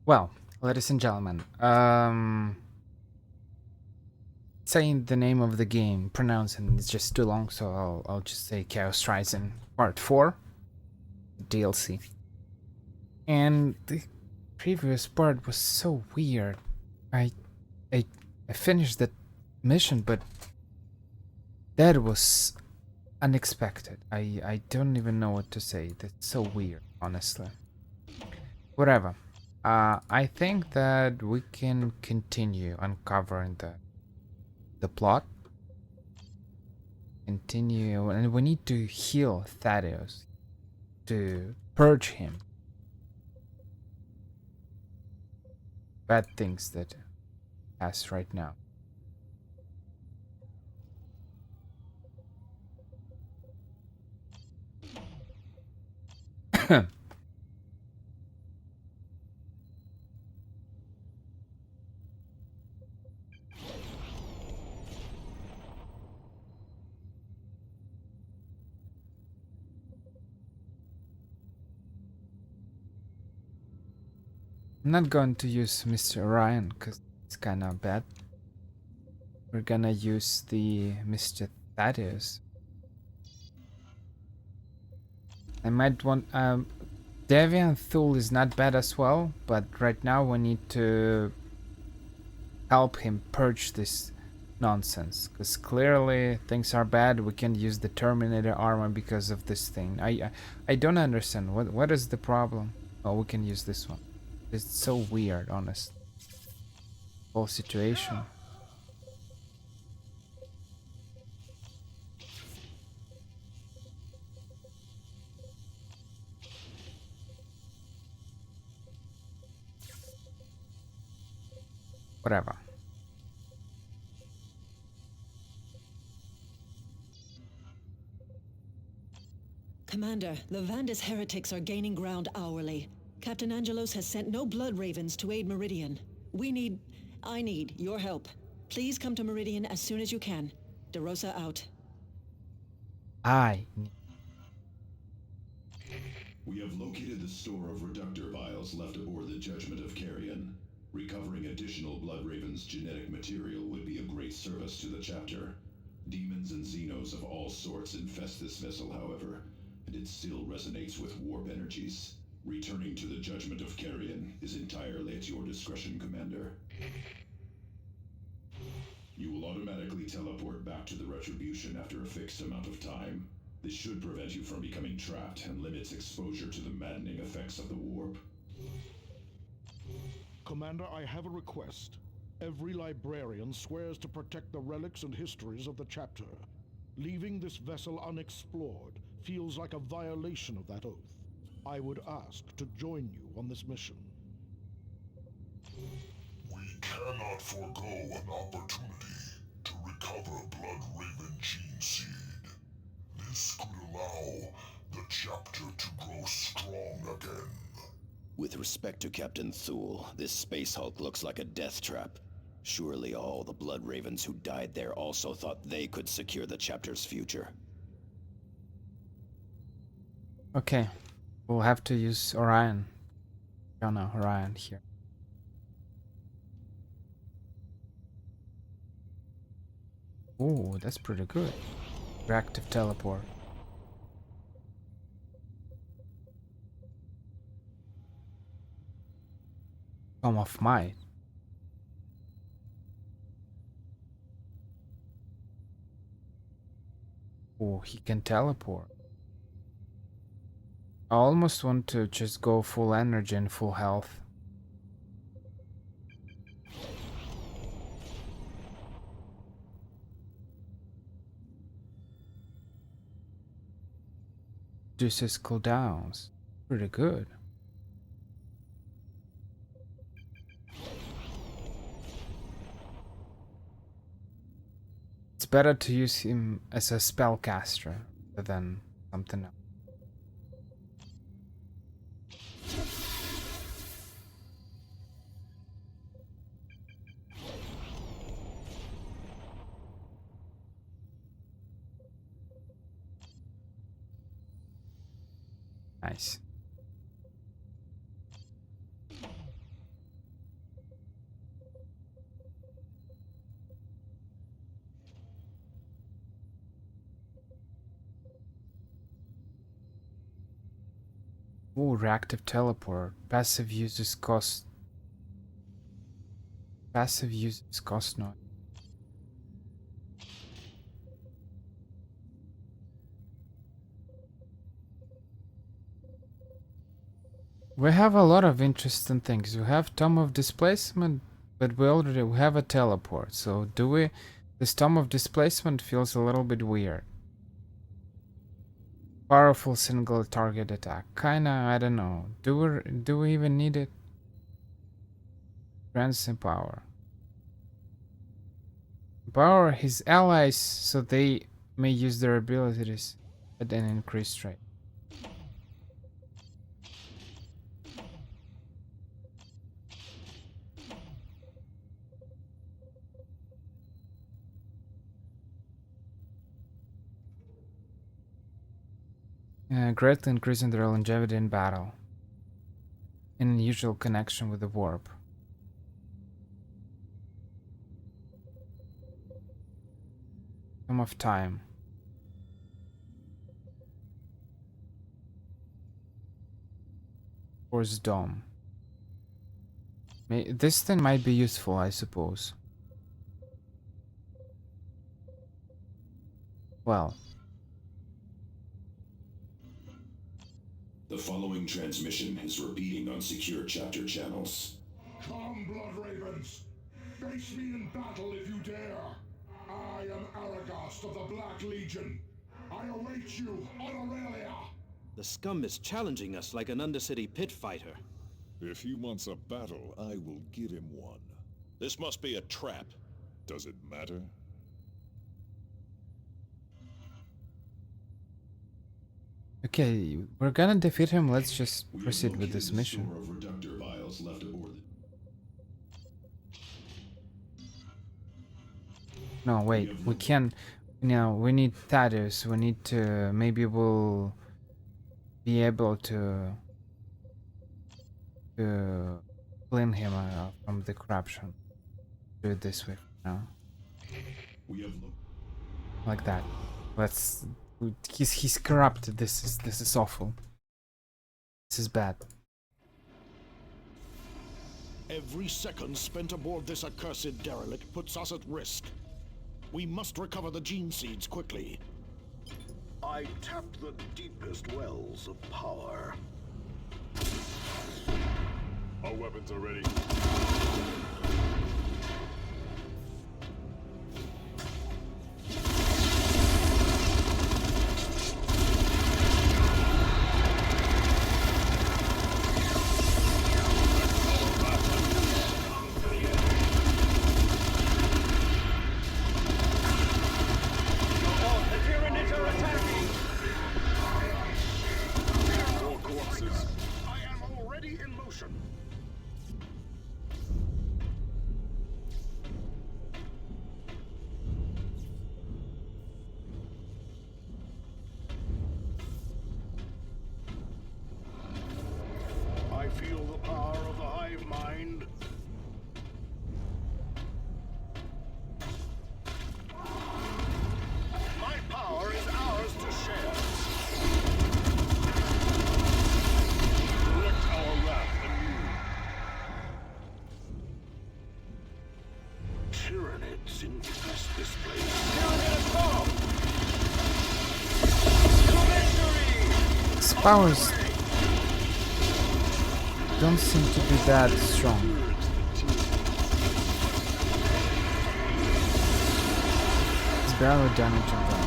Well, ladies and gentlemen, saying the name of the game, pronouncing is just too long, so I'll just say Chaos Rising Part 4 DLC. And the previous part was so weird. I I I finished that mission, but that was unexpected. I don't even know what to say. That's so weird, honestly. Whatever. I think that we can continue uncovering the plot. Continue, and we need to heal Thaddeus to purge him bad things that has right now. I'm not going to use Mr. Orion because it's kind of bad. We're gonna use the Mr. Thaddeus. I might want Deviant Thule is not bad as well, but right now we need to help him purge this nonsense, because clearly things are bad. We can't use the Terminator armor because of this thing. I don't understand what is the problem. Oh, we can use this one. It's so weird, honest. Whole situation. Whatever. Commander, the Vandus heretics are gaining ground hourly. Captain Angelos has sent no blood ravens to aid Meridian. I need your help. Please come to Meridian as soon as you can. DeRosa out. I We have located the store of reductor vials left aboard the Judgment of Carrion. Recovering additional Bloodraven's genetic material would be a great service to the chapter. Demons and Xenos of all sorts infest this vessel, however, and it still resonates with warp energies. Returning to the Judgment of Carrion is entirely at your discretion, Commander. You will automatically teleport back to the Retribution after a fixed amount of time. This should prevent you from becoming trapped and limits exposure to the maddening effects of the warp. Commander, I have a request. Every librarian swears to protect the relics and histories of the chapter. Leaving this vessel unexplored feels like a violation of that oath. I would ask to join you on this mission. We cannot forego an opportunity to recover Blood Raven gene seed. This could allow the chapter to grow strong again. With respect to Captain Thule, this Space Hulk looks like a death trap. Surely all the Blood Ravens who died there also thought they could secure the chapter's future. Okay. We'll have to use Orion. Oh no, Orion here. Ooh, that's pretty good. Reactive teleport. Come of Might. Oh, he can teleport. I almost want to just go full energy and full health. Reduces cooldowns. Pretty good. It's better to use him as a spellcaster than something else. Nice. Ooh, reactive teleport. Passive uses cost no. We have a lot of interesting things. We have Tome of Displacement, but we have a teleport. So do we? This Tome of Displacement feels a little bit weird. Powerful single target attack. Kinda, I don't know. Do we even need it? Grants him power. Power his allies so they may use their abilities at an increased rate. Greatly increasing their longevity in battle. An unusual connection with the warp. Tome of Time. Force Dome. This thing might be useful, I suppose. Well. The following transmission is repeating on secure chapter channels. Come, Blood Ravens! Face me in battle if you dare! I am Aragast of the Black Legion. I await you on Aurelia! The scum is challenging us like an Undercity pit fighter. If he wants a battle, I will give him one. This must be a trap. Does it matter? Okay, we're gonna defeat him. Let's just We have proceed with this located the mission. store of reductor vials left aboard. No, wait, we can't. No, we need Thaddeus. We need to. Maybe we'll be able to clean him from the corruption. Do it this way now, We have like that. Let's. He's corrupted. This is awful. This is bad. Every second spent aboard this accursed derelict puts us at risk. We must recover the gene seeds quickly. I tapped the deepest wells of power. Our weapons are ready. More corpses. I am already in motion. I feel the power of the hive mind. My power is ours to share. Collect our wrath anew. Tyranids infest this place. His powers don't seem to be that strong. It's barely damaging them.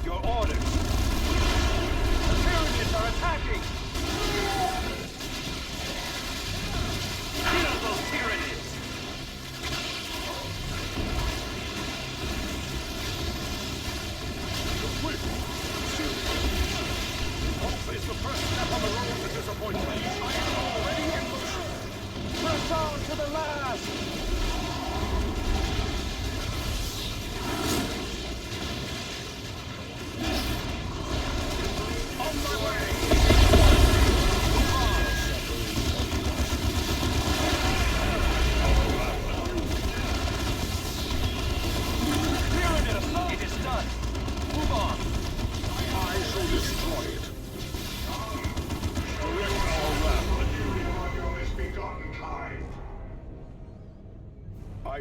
Your orders. The Tyranids are attacking. Kill those Tyranids. Hope is the first step on the road to disappointment. I am already in motion. Press on to the last.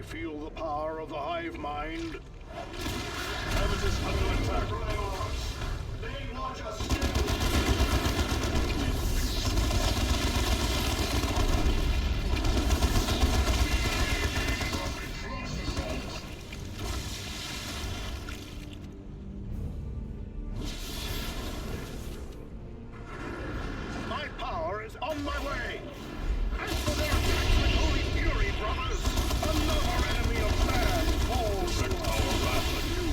I feel the power of the hive mind. Habitus under attack. They launch us still. My power is on my way. As for their attacks with holy fury, brothers, another enemy of man falls to our wrath anew.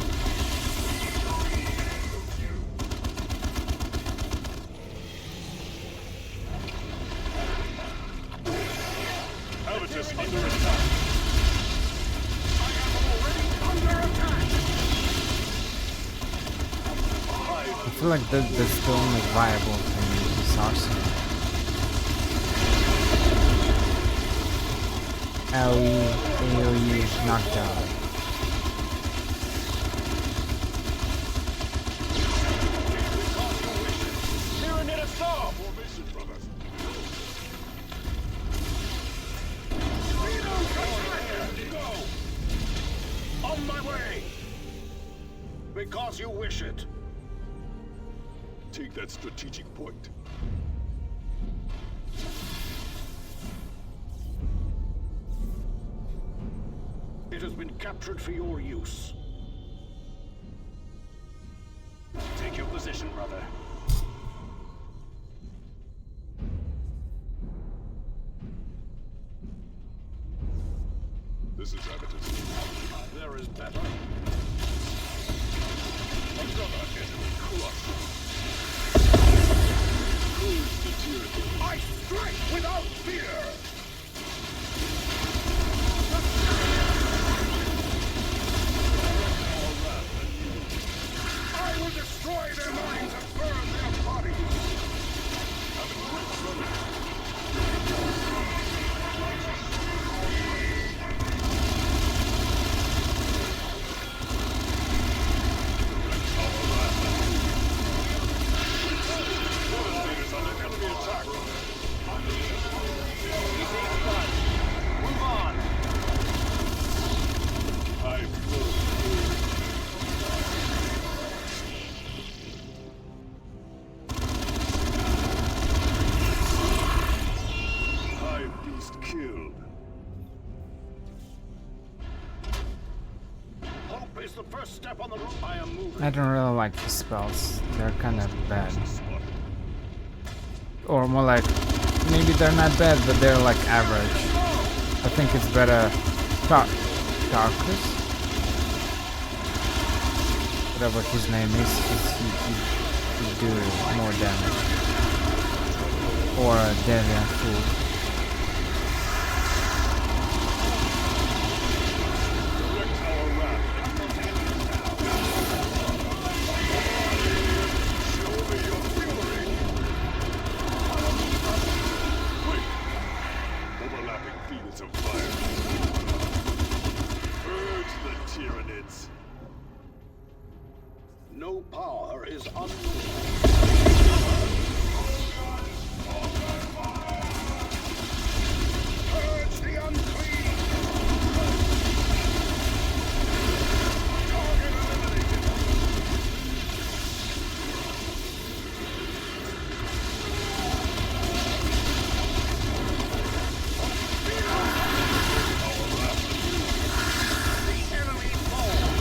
Habitus under attack. I am already under attack. I feel like that's the only viable thing is arsenal. AoE knocked out. Tyranid assault! Formation, brothers. Go! On my way! Because you wish it. Take that strategic point. It has been captured for your use. Take your position, brother. This is Habitus. There is better. Another enemy crushed. Who's the Tyranid? I strike without fear! I will destroy their minds and burn their bodies! Leaders under enemy attack. Move on! I will. Hive beast killed. Hope is the first step on the road. I am moving. I don't really like his spells. They're kind of bad. Or more like, maybe they're not bad, but they're like average. I think it's better. Tarkus? Whatever his name is, he'd do more damage. Or a Deviant Fool. Overlapping fields of fire. Purge the Tyranids. No power is unknown. Purge the unclean! Target eliminated! The enemy falls!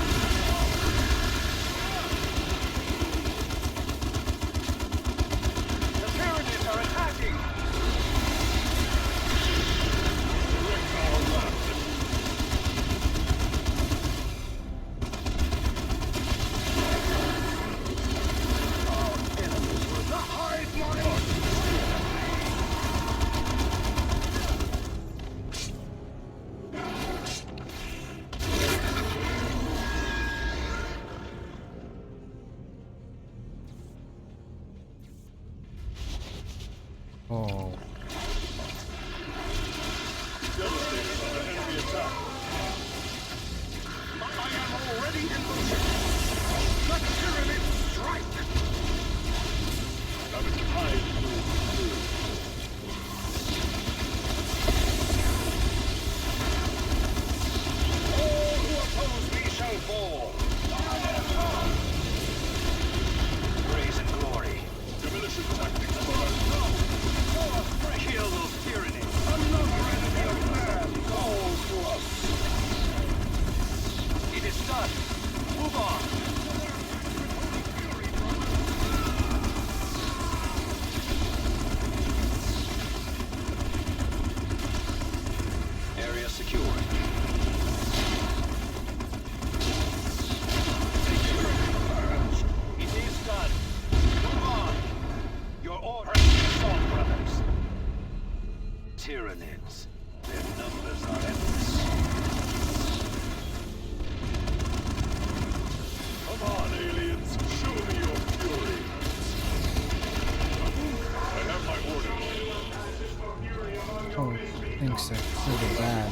are pretty bad.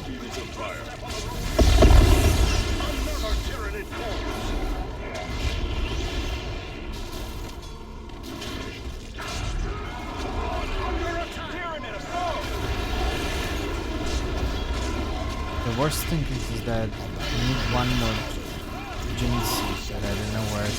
The worst thing is that I need one more gene seed that I don't know where it is.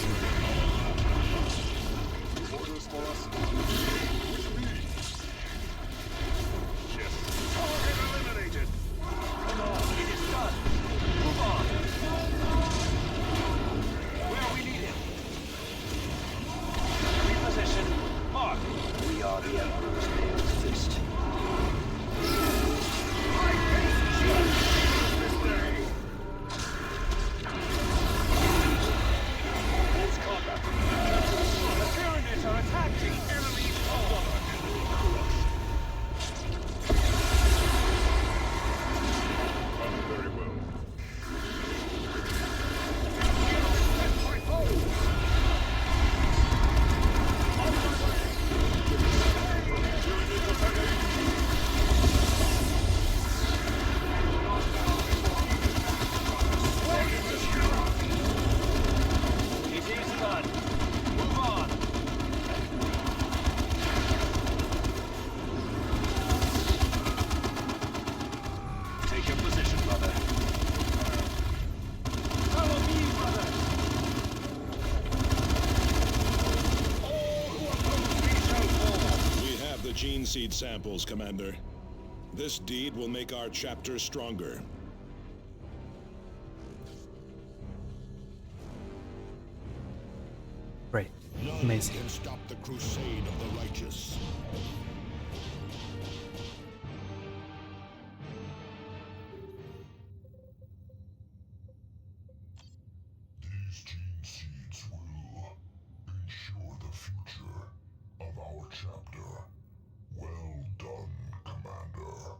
Gene seed samples, Commander. This deed will make our chapter stronger. Great. None Amazing. can stop the crusade of the righteous. These gene seeds will ensure the future of our chapter. Well done, Commander.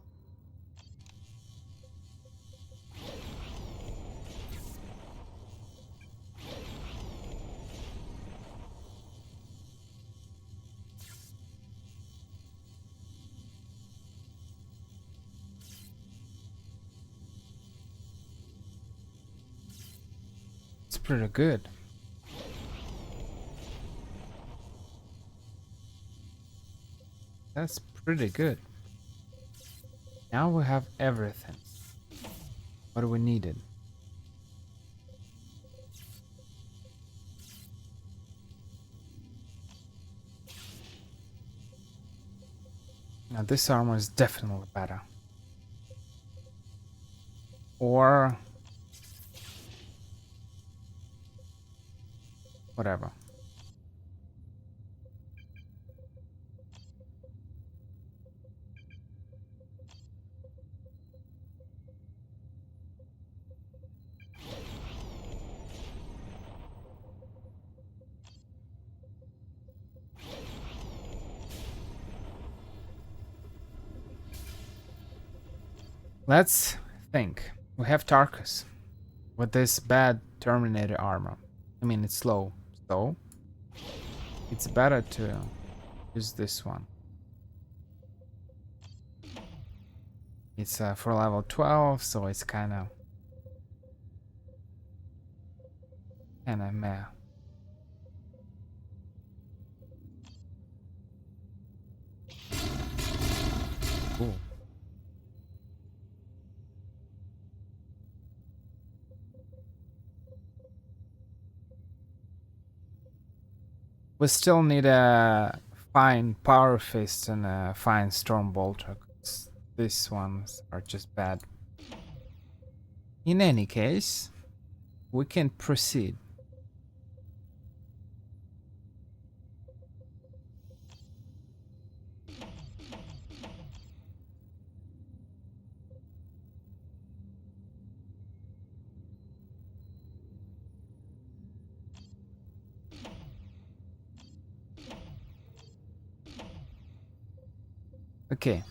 It's pretty good. That's pretty good. Now we have everything. What do we needed? Now this armor is definitely better. Or whatever. Let's think. We have Tarkus with this bad Terminator armor. I mean, it's slow, so it's better to use this one. It's for level 12, so it's kind of meh. Ooh. We still need a fine Power Fist and a fine Storm Bolter. These ones are just bad. In any case, we can proceed. Okay,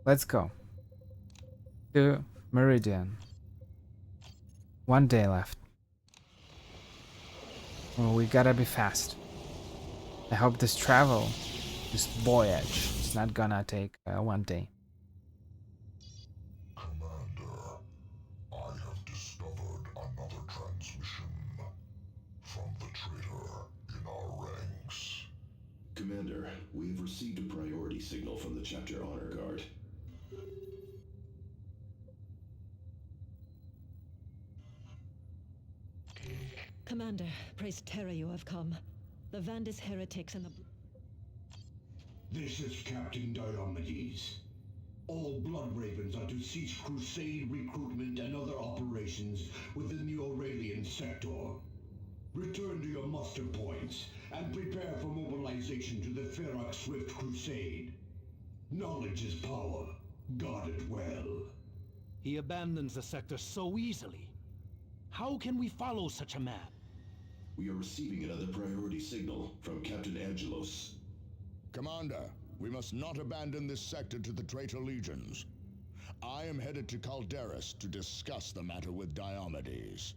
let's go to Meridian. 1 day left. Well, we gotta be fast. I hope this travel, this voyage, is not gonna take 1 day. Commander, we have received a priority signal from the Chapter Honor Guard. Commander, praise Terra you have come. The Vandis heretics and the... This is Captain Diomedes. All Blood Ravens are to cease crusade recruitment and other operations within the Aurelian sector. Return to your muster points and prepare for mobilization to the Ferox Swift Crusade. Knowledge is power. Guard it well. He abandons the sector so easily. How can we follow such a man? We are receiving another priority signal from Captain Angelos. Commander, we must not abandon this sector to the traitor legions. I am headed to Calderis to discuss the matter with Diomedes.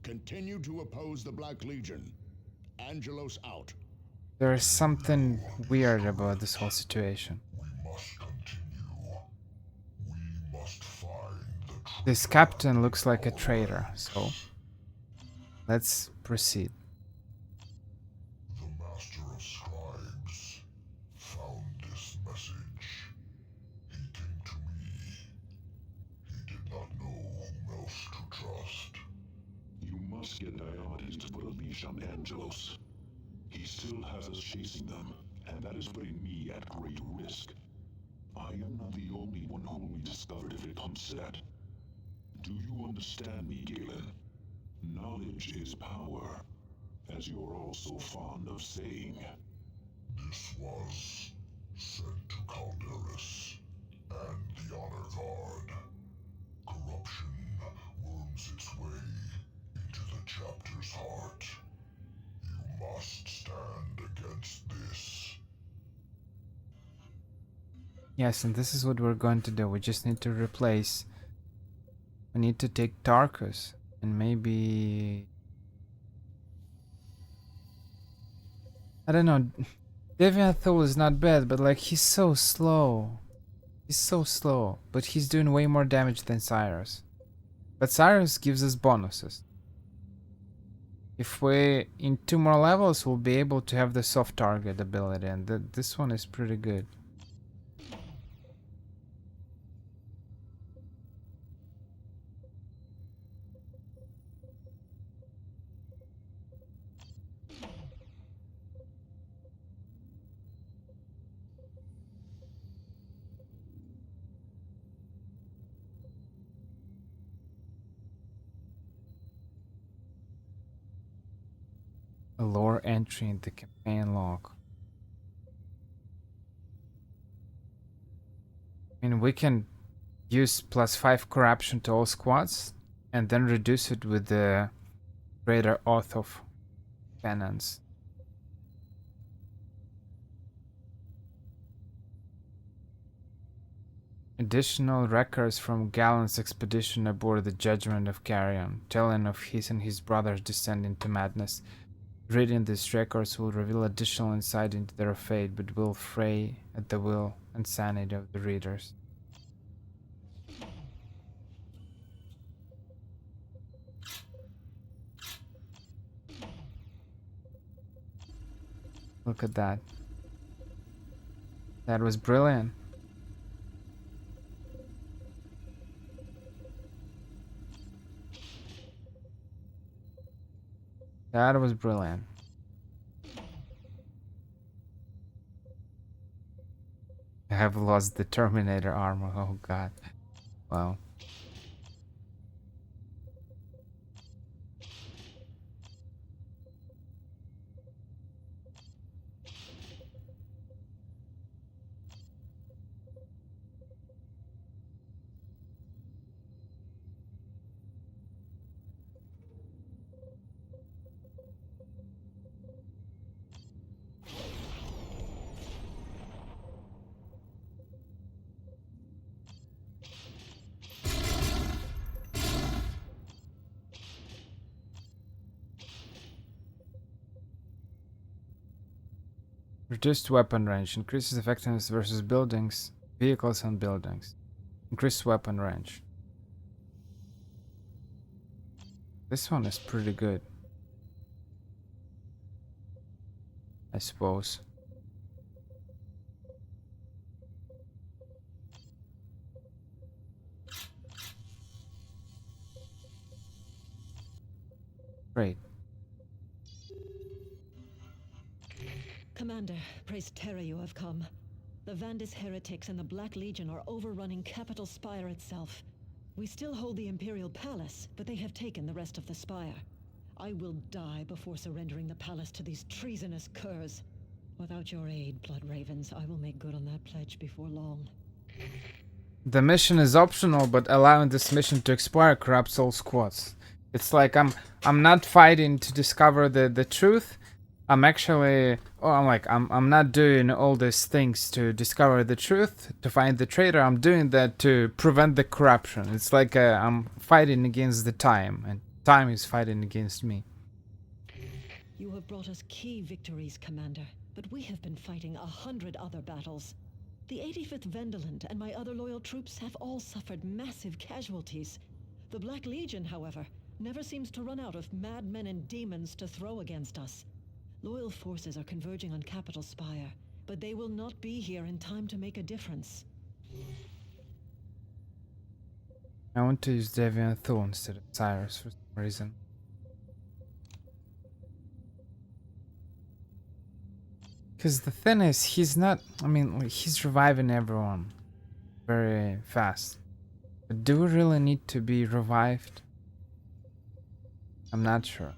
Continue to oppose the Black Legion. Angelos out. There is something weird about this whole situation. We must continue. We must find the truth. This captain looks like a traitor, so let's proceed. The Master of Scribes found this message. He came to me. He did not know whom else to trust. You must get Diomedes to put a leash on Angelos. He still has us chasing them, and that is putting me at great risk. I am not the only one who will be discovered if it comes to that. Do you understand me, Galen? Knowledge is power, as you're all so fond of saying. This was sent to Calderis and the Honor Guard. Corruption worms its way into the chapter's heart. You must stand against this. Yes, and this is what we're going to do. We just need to replace... We need to take Tarkus and maybe... I don't know. Deviant Thule is not bad, but like he's so slow. He's so slow, but he's doing way more damage than Cyrus. But Cyrus gives us bonuses. If we in 2 more levels, we'll be able to have the soft target ability, and this one is pretty good. A lore entry in the campaign log. I mean, we can use +5 corruption to all squads and then reduce it with the greater oath of penance. Additional records from Gallant's expedition aboard the Judgment of Carrion, telling of his and his brother's descent into madness. Reading these records will reveal additional insight into their fate, but will fray at the will and sanity of the readers. Look at that. That was brilliant. That was brilliant. I have lost the Terminator armor. Oh god. Wow. Reduced weapon range. Increases effectiveness versus buildings, vehicles and buildings. Increased weapon range. This one is pretty good, I suppose. Commander, praise Terra you have come. The Vandis heretics and the Black Legion are overrunning Capital Spire itself. We still hold the Imperial Palace, but they have taken the rest of the Spire. I will die before surrendering the palace to these treasonous curs. Without your aid, Blood Ravens, I will make good on that pledge before long. The mission is optional, but allowing this mission to expire corrupts all squads. It's like I'm not fighting to discover the truth. I'm actually I'm not doing all these things to discover the truth, to find the traitor. I'm doing that to prevent the corruption. It's like I'm fighting against the time, and time is fighting against me. You have brought us key victories, Commander, but we have been fighting 100 other battles. The 85th Vendaland and my other loyal troops have all suffered massive casualties. The Black Legion, however, never seems to run out of madmen and demons to throw against us. Loyal forces are converging on Capital Spire, but they will not be here in time to make a difference. I want to use Deviant Thorn instead of Cyrus for some reason. Because the thing is, he's not... I mean, like, he's reviving everyone very fast. But do we really need to be revived? I'm not sure.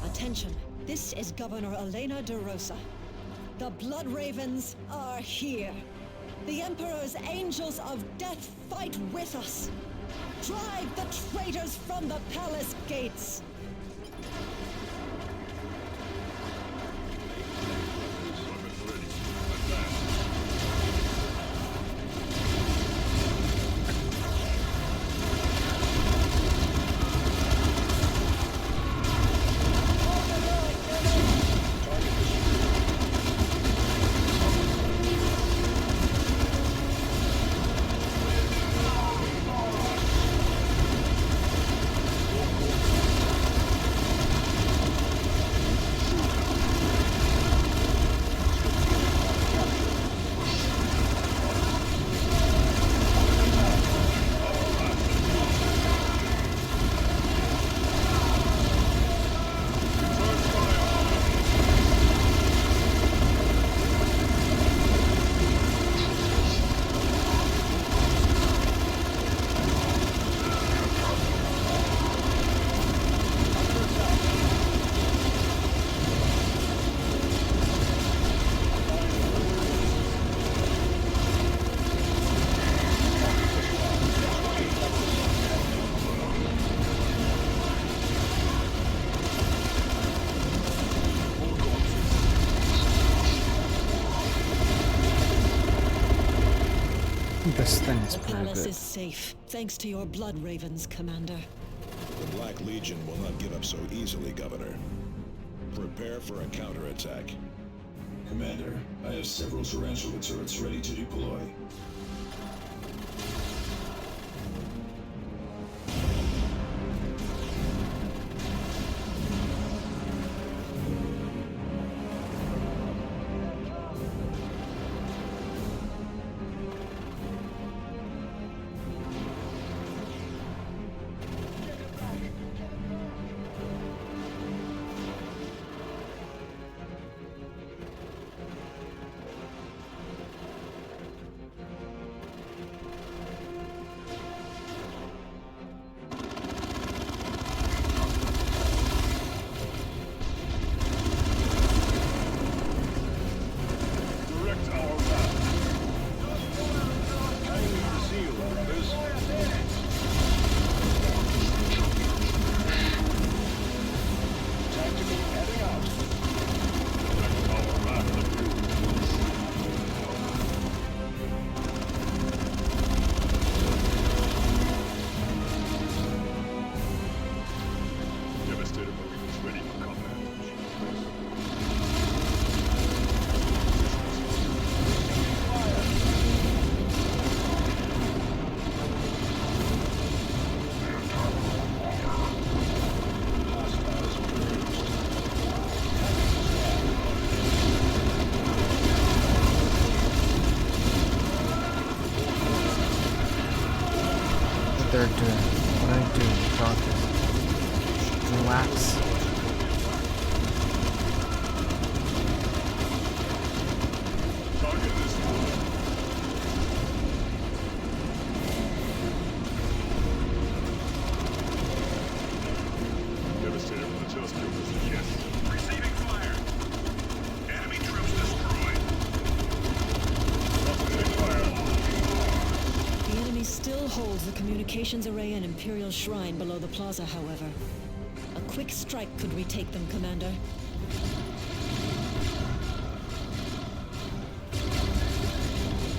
Attention, this is Governor Elena de Rosa. The Blood Ravens are here. The Emperor's Angels of Death fight with us. Drive the traitors from the palace gates. This thing is The pretty palace good. is safe, thanks to your Blood Ravens, Commander. The Black Legion will not give up so easily, Governor. Prepare for a counterattack. Commander, I have several tarantula turrets ready to deploy. you're doing. What are you doing? Focus. Relax. Devastator from the telescope. Yes. Receiving fire. Enemy troops destroyed. The enemy still holds the communications array and Imperial Shrine below the plaza, however. A quick strike could retake them, Commander.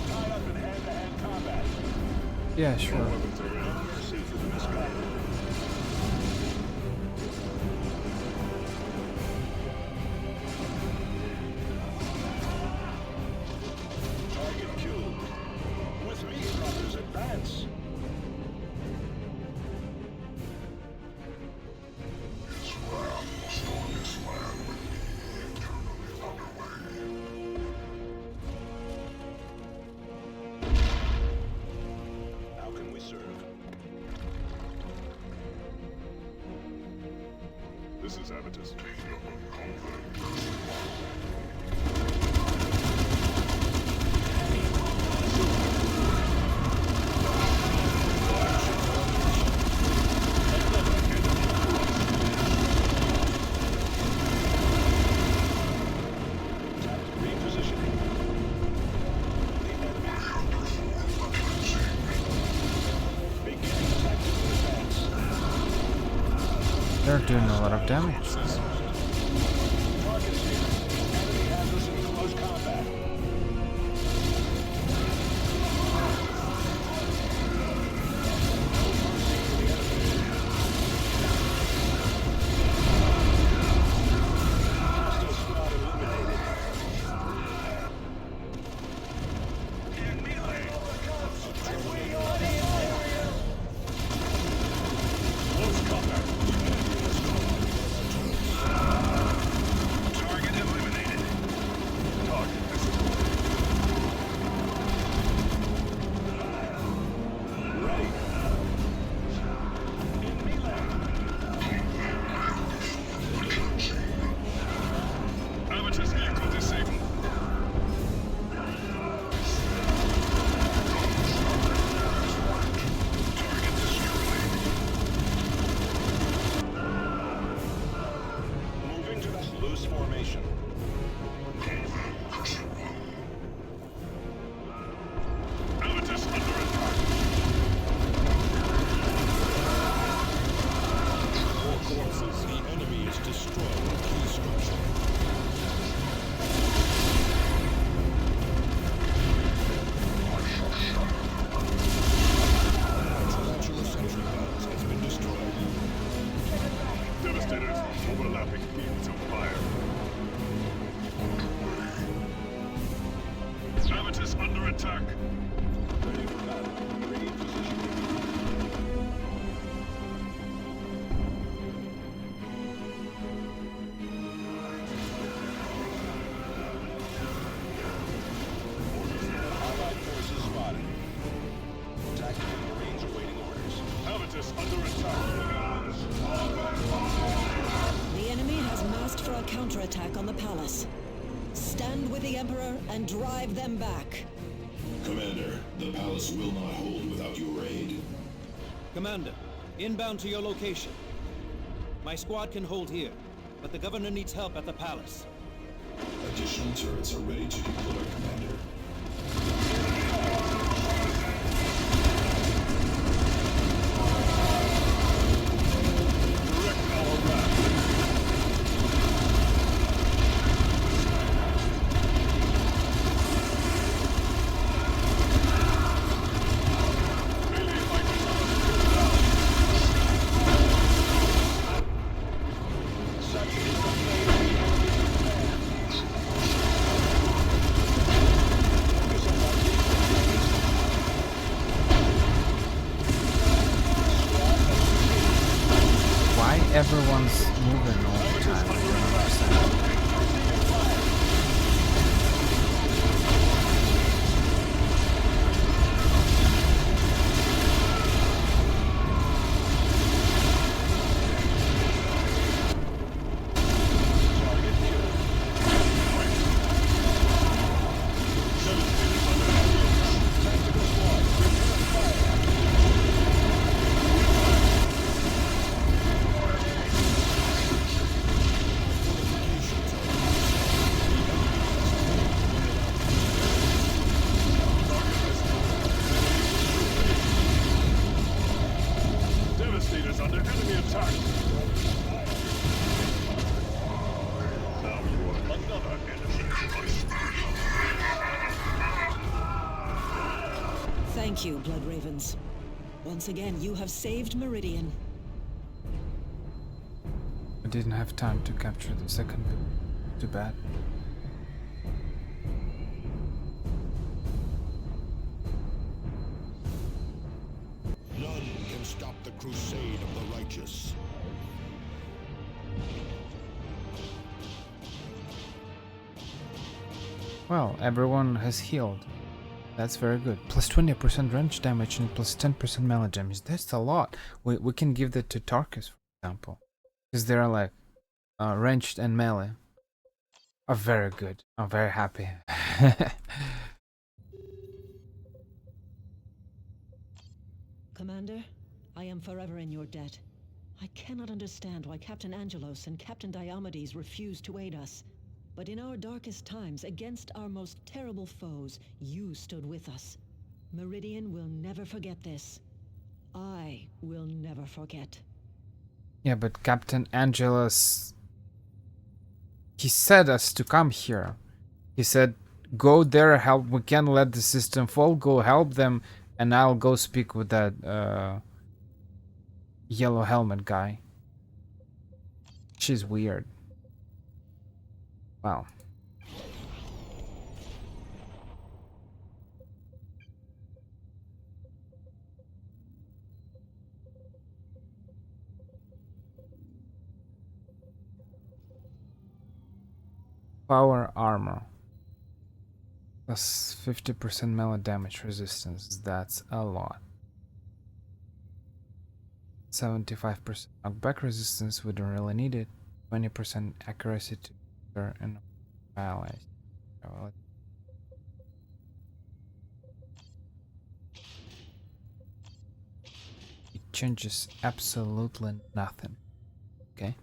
Tied up in hand-to-hand combat. Yeah, sure. Mercy for the misguided. Target cubed. With me, brothers, advance. His wrath must on this land with me eternally underway. How can we serve? This is Avitus. Taking up a conflict. Repositioning. The enemy. Beginning tactical advance. They're doing a lot of damage. Targets here. Enemy has us in close combat. Hostile squad eliminated. In melee. Close combat. Target eliminated. Target visible. Ready. In melee. Amateurs vehicle disabled. Target destroyed. Moving to the loose formation. Amateurs under attack. More corpses. The enemy is destroying the key structure. Tarantula sentry guns has been destroyed. Devastators, overlapping fields of fire. Amateurs under attack. Ready for battle. Repositioning. Allied forces spotted. Tactical Marines awaiting orders. Amateurs under attack. The enemy has massed for a counterattack on the palace. Stand with the Emperor and drive them back. Commander, the palace will not hold without your aid. Commander, inbound to your location. My squad can hold here, but the governor needs help at the palace. Additional turrets are ready to deploy, Commander. Direct our wrath. Melee fighters are down. Such is the fate of the enemy's command. Thank you, Blood Ravens. Once again, you have saved Meridian. I didn't have time to capture the second bit. Too bad. None can stop the crusade of the righteous. Well, everyone has healed. That's very good. Plus 20% range damage and plus 10% melee damage. That's a lot. We can give that to Tarkus, for example. Because they're like ranged and melee. Are very good. I'm very happy. Commander, I am forever in your debt. I cannot understand why Captain Angelos and Captain Diomedes refused to aid us. But in our darkest times, against our most terrible foes, you stood with us. Meridian will never forget this. I will never forget. Yeah, but Captain Angelos, he said us to come here. He said, go there, help. We can't let the system fall. Go help them, and I'll go speak with that yellow helmet guy. She's weird. Wow. Power armor. Plus 50% melee damage resistance. That's a lot. 75% knockback resistance. We don't really need it. 20% accuracy to and allies. Well, it changes absolutely nothing. Okay.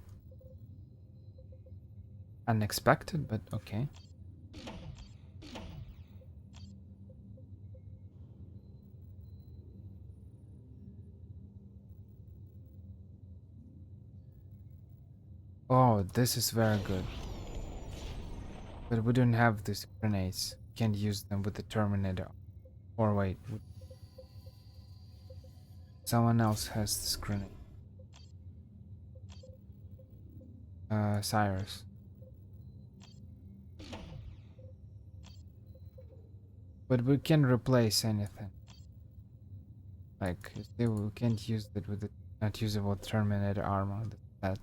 Unexpected, but okay. Oh, this is very good. But we don't have these grenades. Can't use them with the Terminator. Or wait. Someone else has this grenade. Cyrus. But we can replace anything. Like, we can't use it with the not usable Terminator armor. That.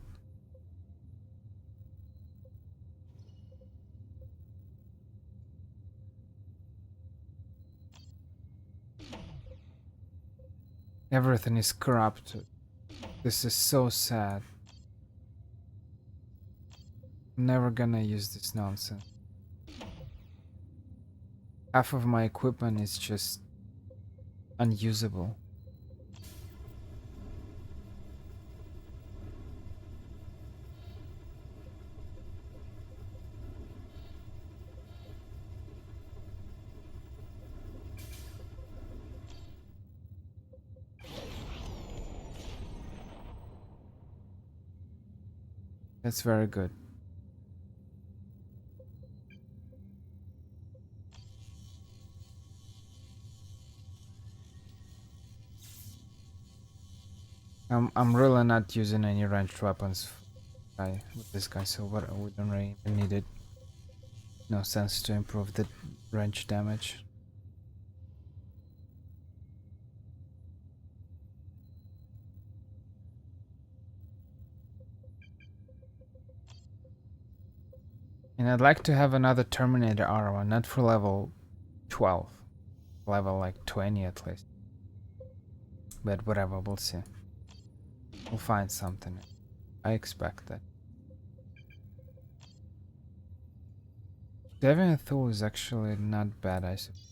Everything is corrupted. This is so sad. I'm never gonna use this nonsense. Half of my equipment is just unusable. That's very good. I'm really not using any ranged weapons with this guy, so we don't really need it. No sense to improve the range damage. And I'd like to have another Terminator armor, not for level 12. Level like 20 at least. But whatever, we'll see. We'll find something. I expect that. Having a tool is actually not bad, I suppose.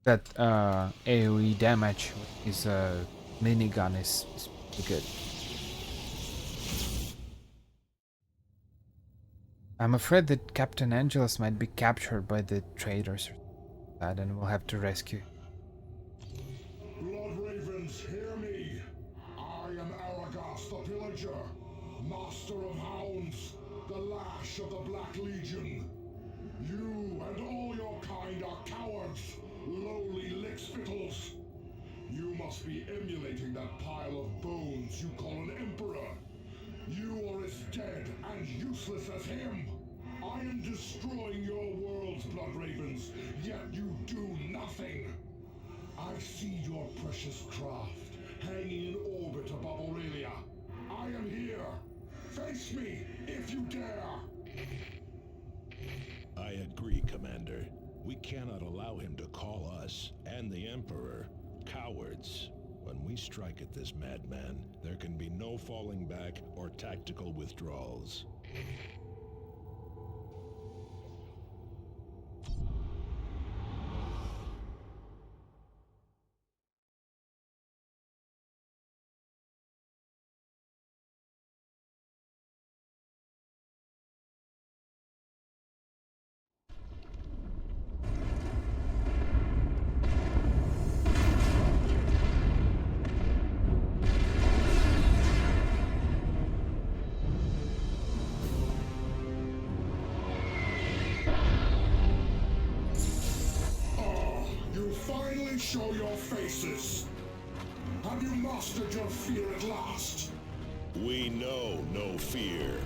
That AoE damage with his minigun is pretty good. I'm afraid that Captain Angelos might be captured by the traitors or that, and we'll have to rescue. Blood Ravens, hear me! I am Aragos the Pillager. Master of Hounds, the lash of the Black Legion. You and all your kind are cowards, lowly lickspittles. You must be emulating that pile of bones you call an emperor. You are as dead and useless as him. I am destroying your worlds, Blood Ravens, yet you do nothing. I see your precious craft hanging in orbit above Aurelia. I am here. Face me, if you dare. I agree, Commander. We cannot allow him to call us, and the Emperor, cowards. When we strike at this madman, there can be no falling back or tactical withdrawals. Finally show your faces. Have you mastered your fear at last? We know no fear.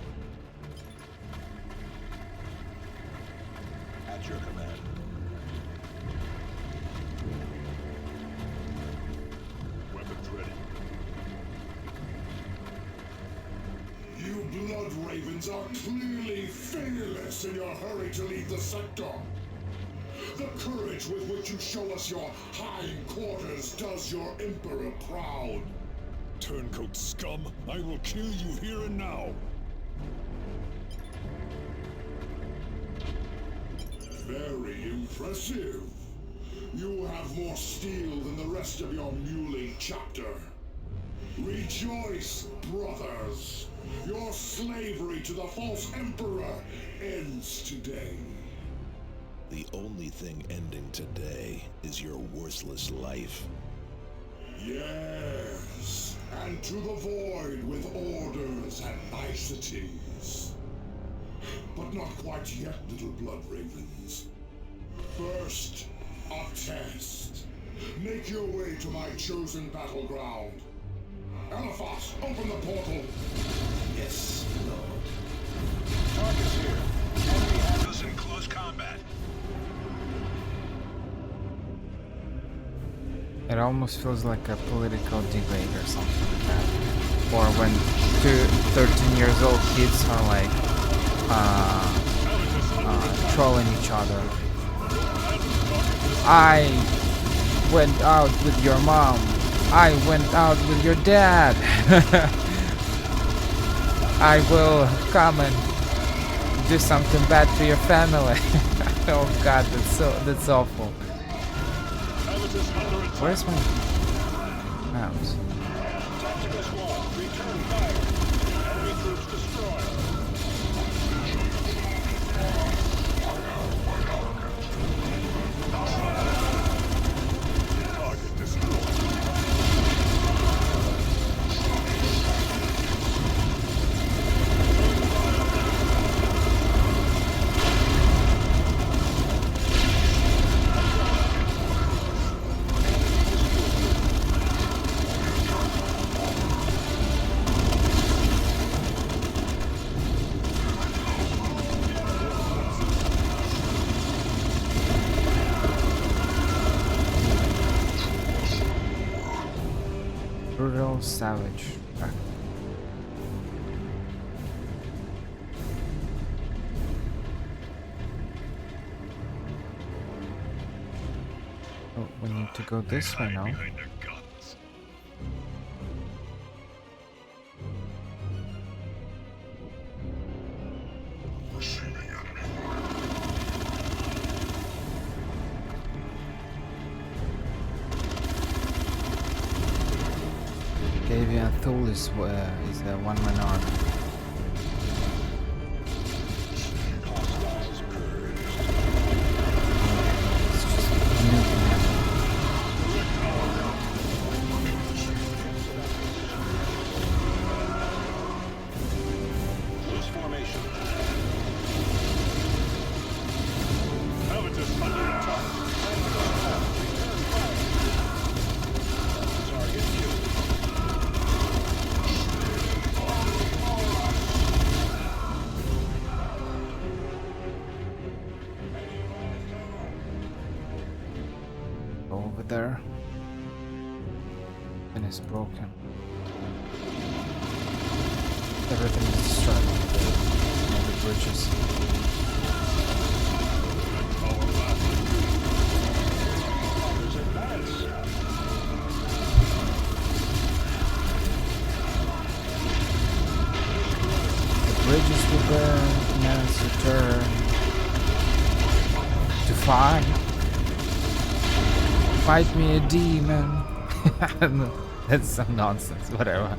At your command. Weapons ready. You Blood Ravens are clearly fearless in your hurry to leave the sector. The courage with which you show us your hindquarters does your Emperor proud. Turncoat scum, I will kill you here and now. Very impressive. You have more steel than the rest of your mewling chapter. Rejoice, brothers. Your slavery to the false Emperor ends today. The only thing ending today is your worthless life. Yes, and to the void with orders and niceties. But not quite yet, little Blood Ravens. First, a test. Make your way to my chosen battleground. Eliphas, open the portal. Yes, Lord. Target's here. Enemy has us in close combat. It almost feels like a political debate or something like that. Or when 13 years old kids are like trolling each other. I went out with your mom. I went out with your dad. I will come and do something bad to your family. Oh god, that's awful. Where's my mouse? Tactical squad, return fire. Enemy troops destroyed. Target destroyed. Brutal savage. Oh, we need to go this way now. Gavian Thule is the one-man army. It's just nuking them. there. And it's broken. Everything is destroyed. All the bridges. The bridges will burn. Now it's your turn to fight. Fight me a demon. That's some nonsense, whatever.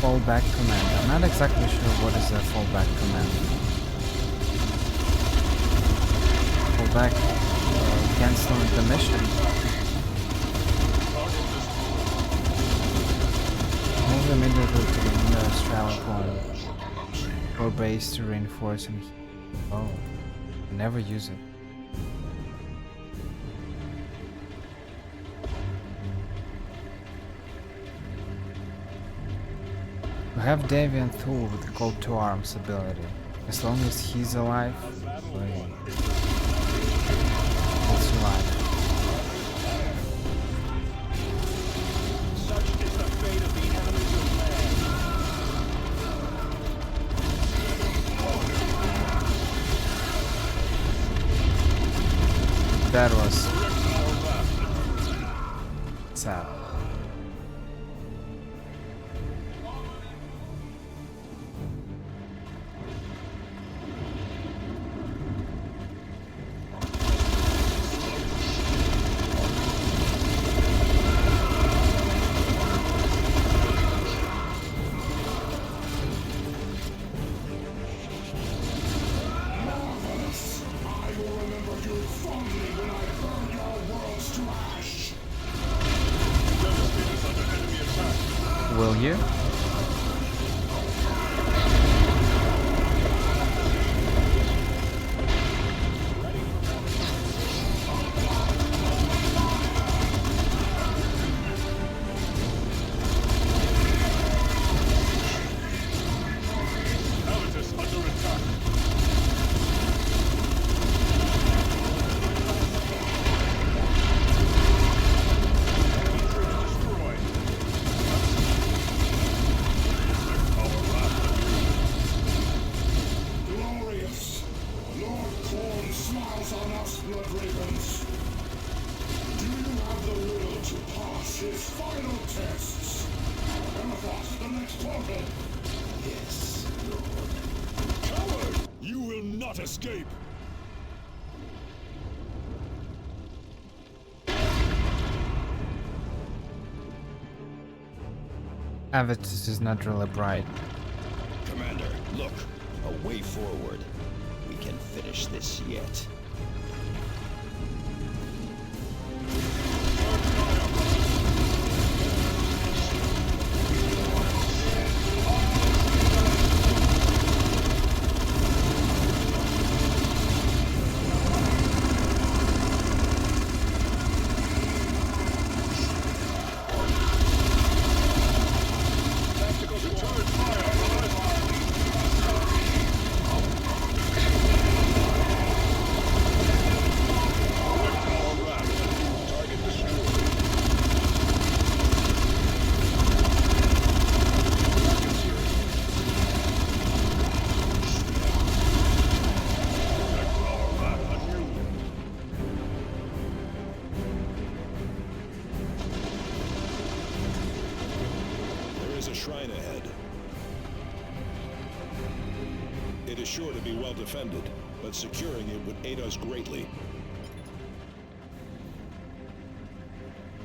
Fallback command. I'm not exactly sure what is a fallback command. Fallback canceling the mission. Move immediately to the nearest travel point or base to reinforce and oh, never use it. We have Deviant Tool with the Cold to Arms ability. As long as he's alive, he'll survive. Such is the fate of the enemies of man. That was sad. Will you? Escape! Avitus is not really bright. Commander, look. A way forward. We can finish this yet. Shrine ahead. It is sure to be well defended, but securing it would aid us greatly.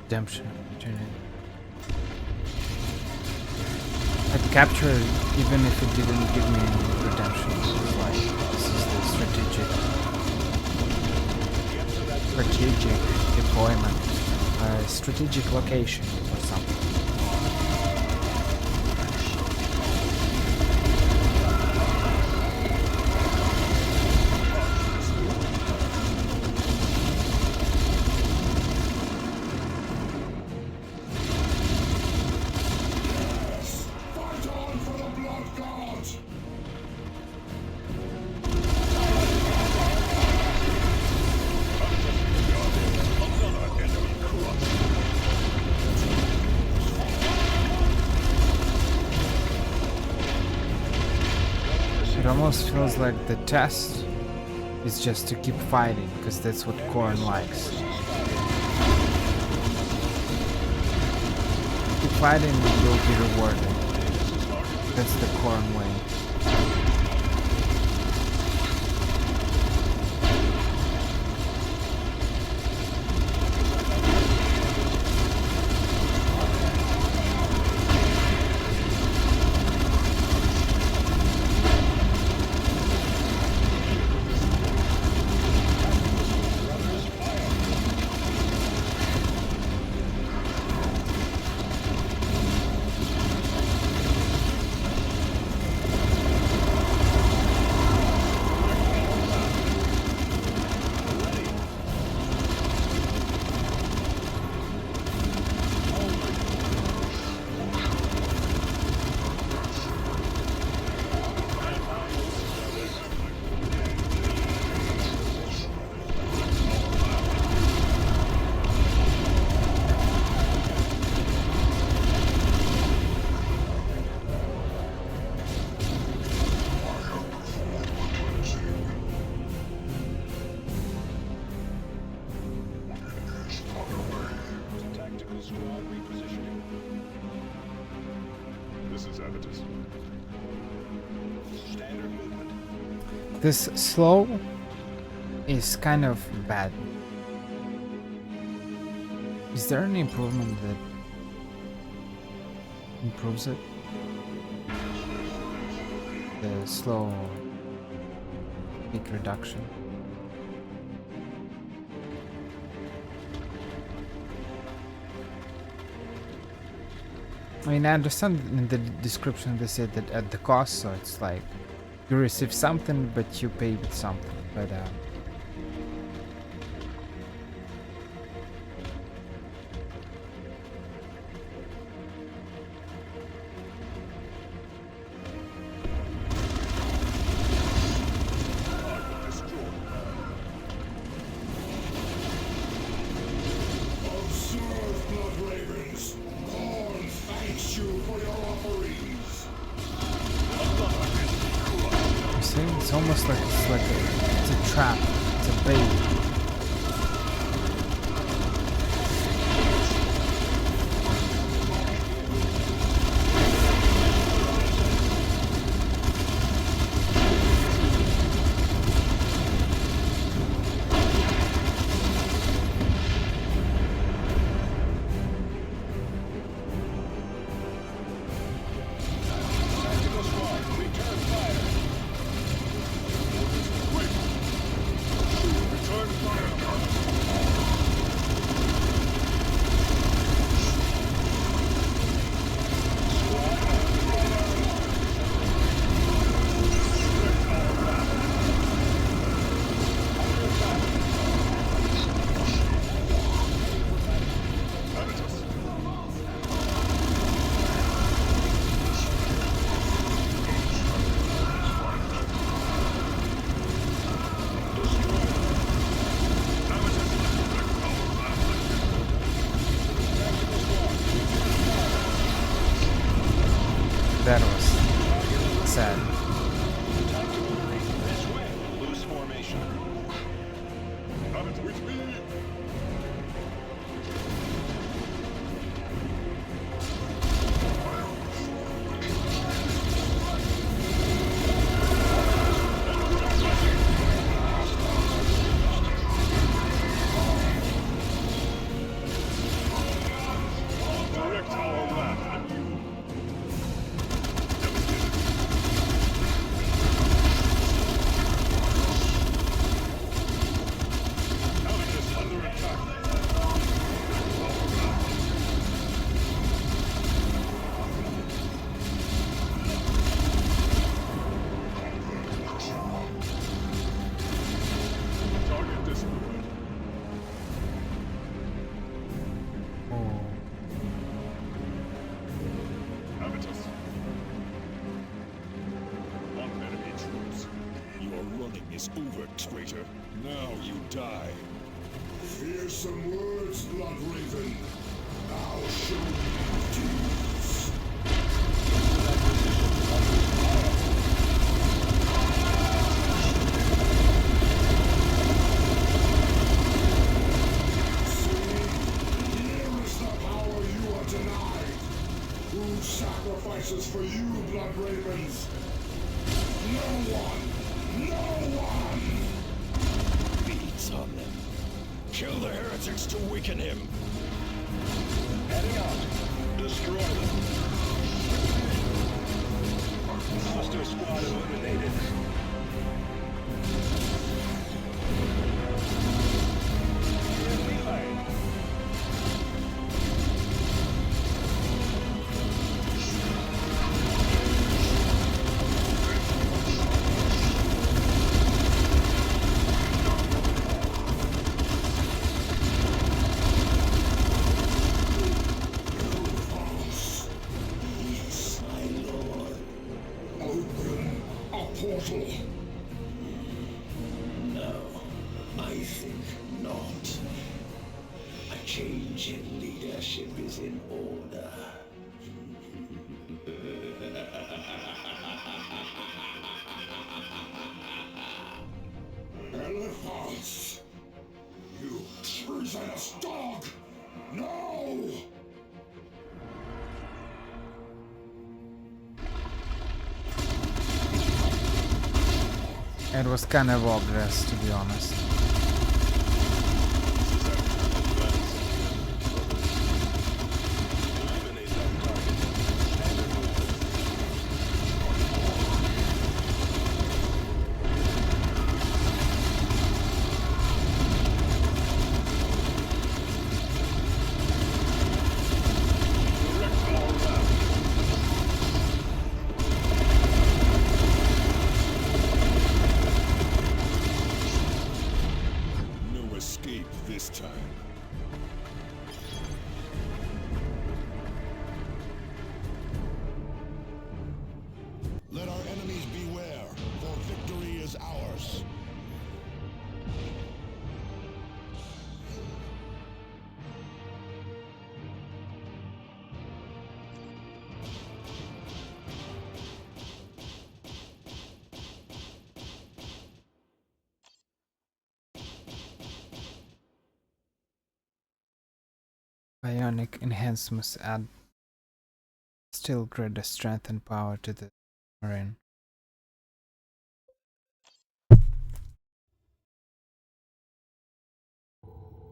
Redemption opportunity. I'd capture it even if it didn't give me any redemption. It's like, this is the strategic deployment, strategic location or something. almost feels like the test is just to keep fighting, because that's what Korn likes. Keep fighting and you'll be rewarded. That's the Korn way. This slow is kind of bad. Is there any improvement that improves it? The slow peak reduction. I mean, I understand in the description they said that at the cost, so it's like you receive something, but you pay with something. But Observe, Blood Ravens. Korn thanks you for your offerings. see, it's almost like it's a trap, it's a bait. That was sad. This way. Loose formation. Come with me. Direct our wrath at you. Target destroyed. Oh, Habitus. One enemy troops. Your running is over, traitor. Now you die. Hear some words, Blood Raven. I'll show you deeds. sacrifices for you, Blood Ravens. No one! No one! Beats on them. Kill the heretics to weaken him. Heading out. Destroy them. Monster squad eliminated. Enemy fire. Yes, my lord. Open a portal. No, I think not. A change in leadership is in order. Elephants! You treasonous dog! No! It was kind of obvious, to be honest. No escape this time. Let our enemies beware, for victory is ours. Bionic enhancements add still greater strength and power to the marine.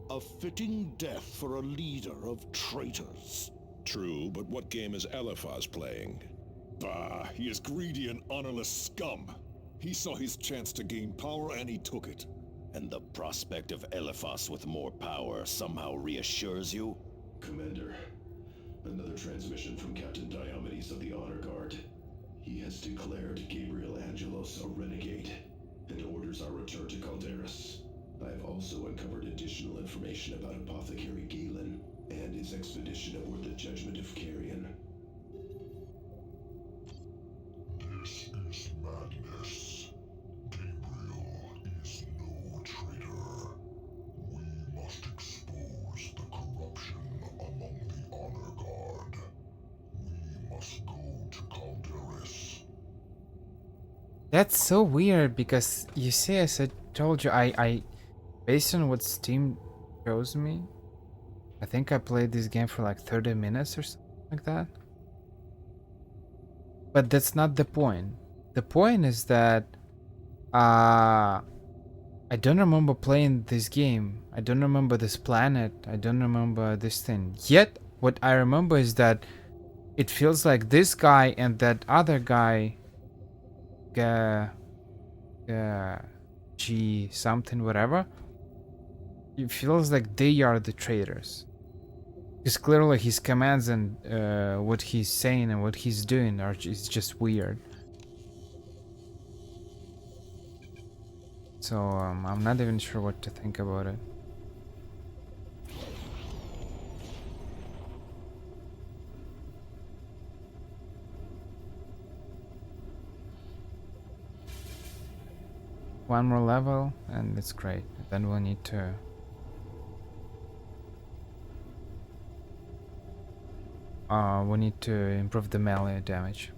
A fitting death for a leader of traitors. True, but what game is Eliphaz playing? Bah, he is greedy and honorless scum. He saw his chance to gain power and he took it. And the prospect of Eliphas with more power somehow reassures you? Commander, another transmission from Captain Diomedes of the Honor Guard. He has declared Gabriel Angelos a renegade and orders our return to Calderas. I have also uncovered additional information about Apothecary Galen and his expedition aboard the Judgment of Carrion. This is madness. Gabriel is no traitor. We must expose the corruption among the Honor Guard. We must go to Calderas. That's so weird because you see, as I told you, I based on what Steam shows me, I think I played this game for like 30 minutes or something like that. But that's not the point. The point is that I don't remember playing this game. I don't remember this planet. I don't remember this thing. Yet, what I remember is that it feels like this guy and that other guy, G something, whatever, it feels like they are the traitors. Because clearly his commands and what he's saying and what he's doing is just weird. So I'm not even sure what to think about it. One more level and it's great. Then we'll need to improve the melee damage.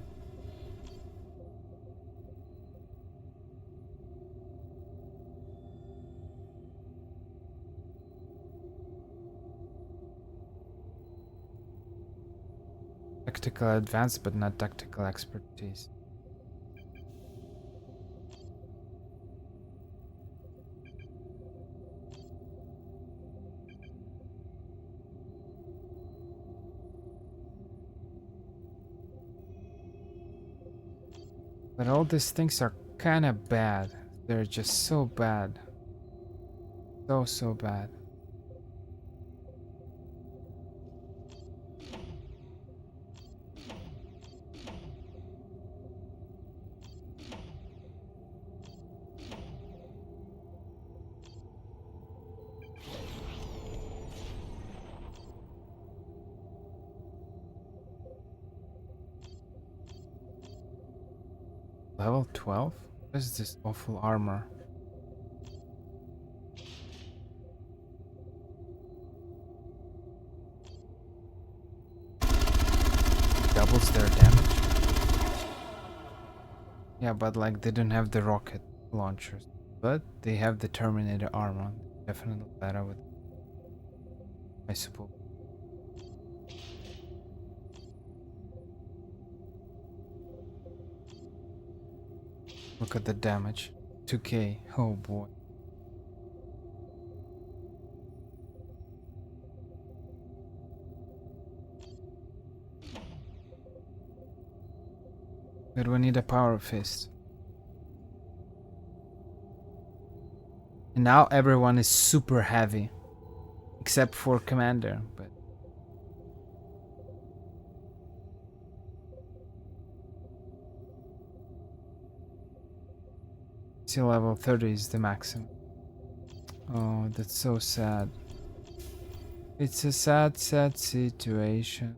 Tactical advance, but not tactical expertise. But all these things are kind of bad. They're just so bad. So bad. Level 12? What is this awful armor? Doubles their damage? Yeah, but like they don't have the rocket launchers. But they have the Terminator armor. Definitely better with, I suppose. Look at the damage. 2k. Oh boy. But we need a power fist. And now everyone is super heavy. Except for Commander, but still level 30 is the maximum. Oh, that's so sad. It's a sad situation.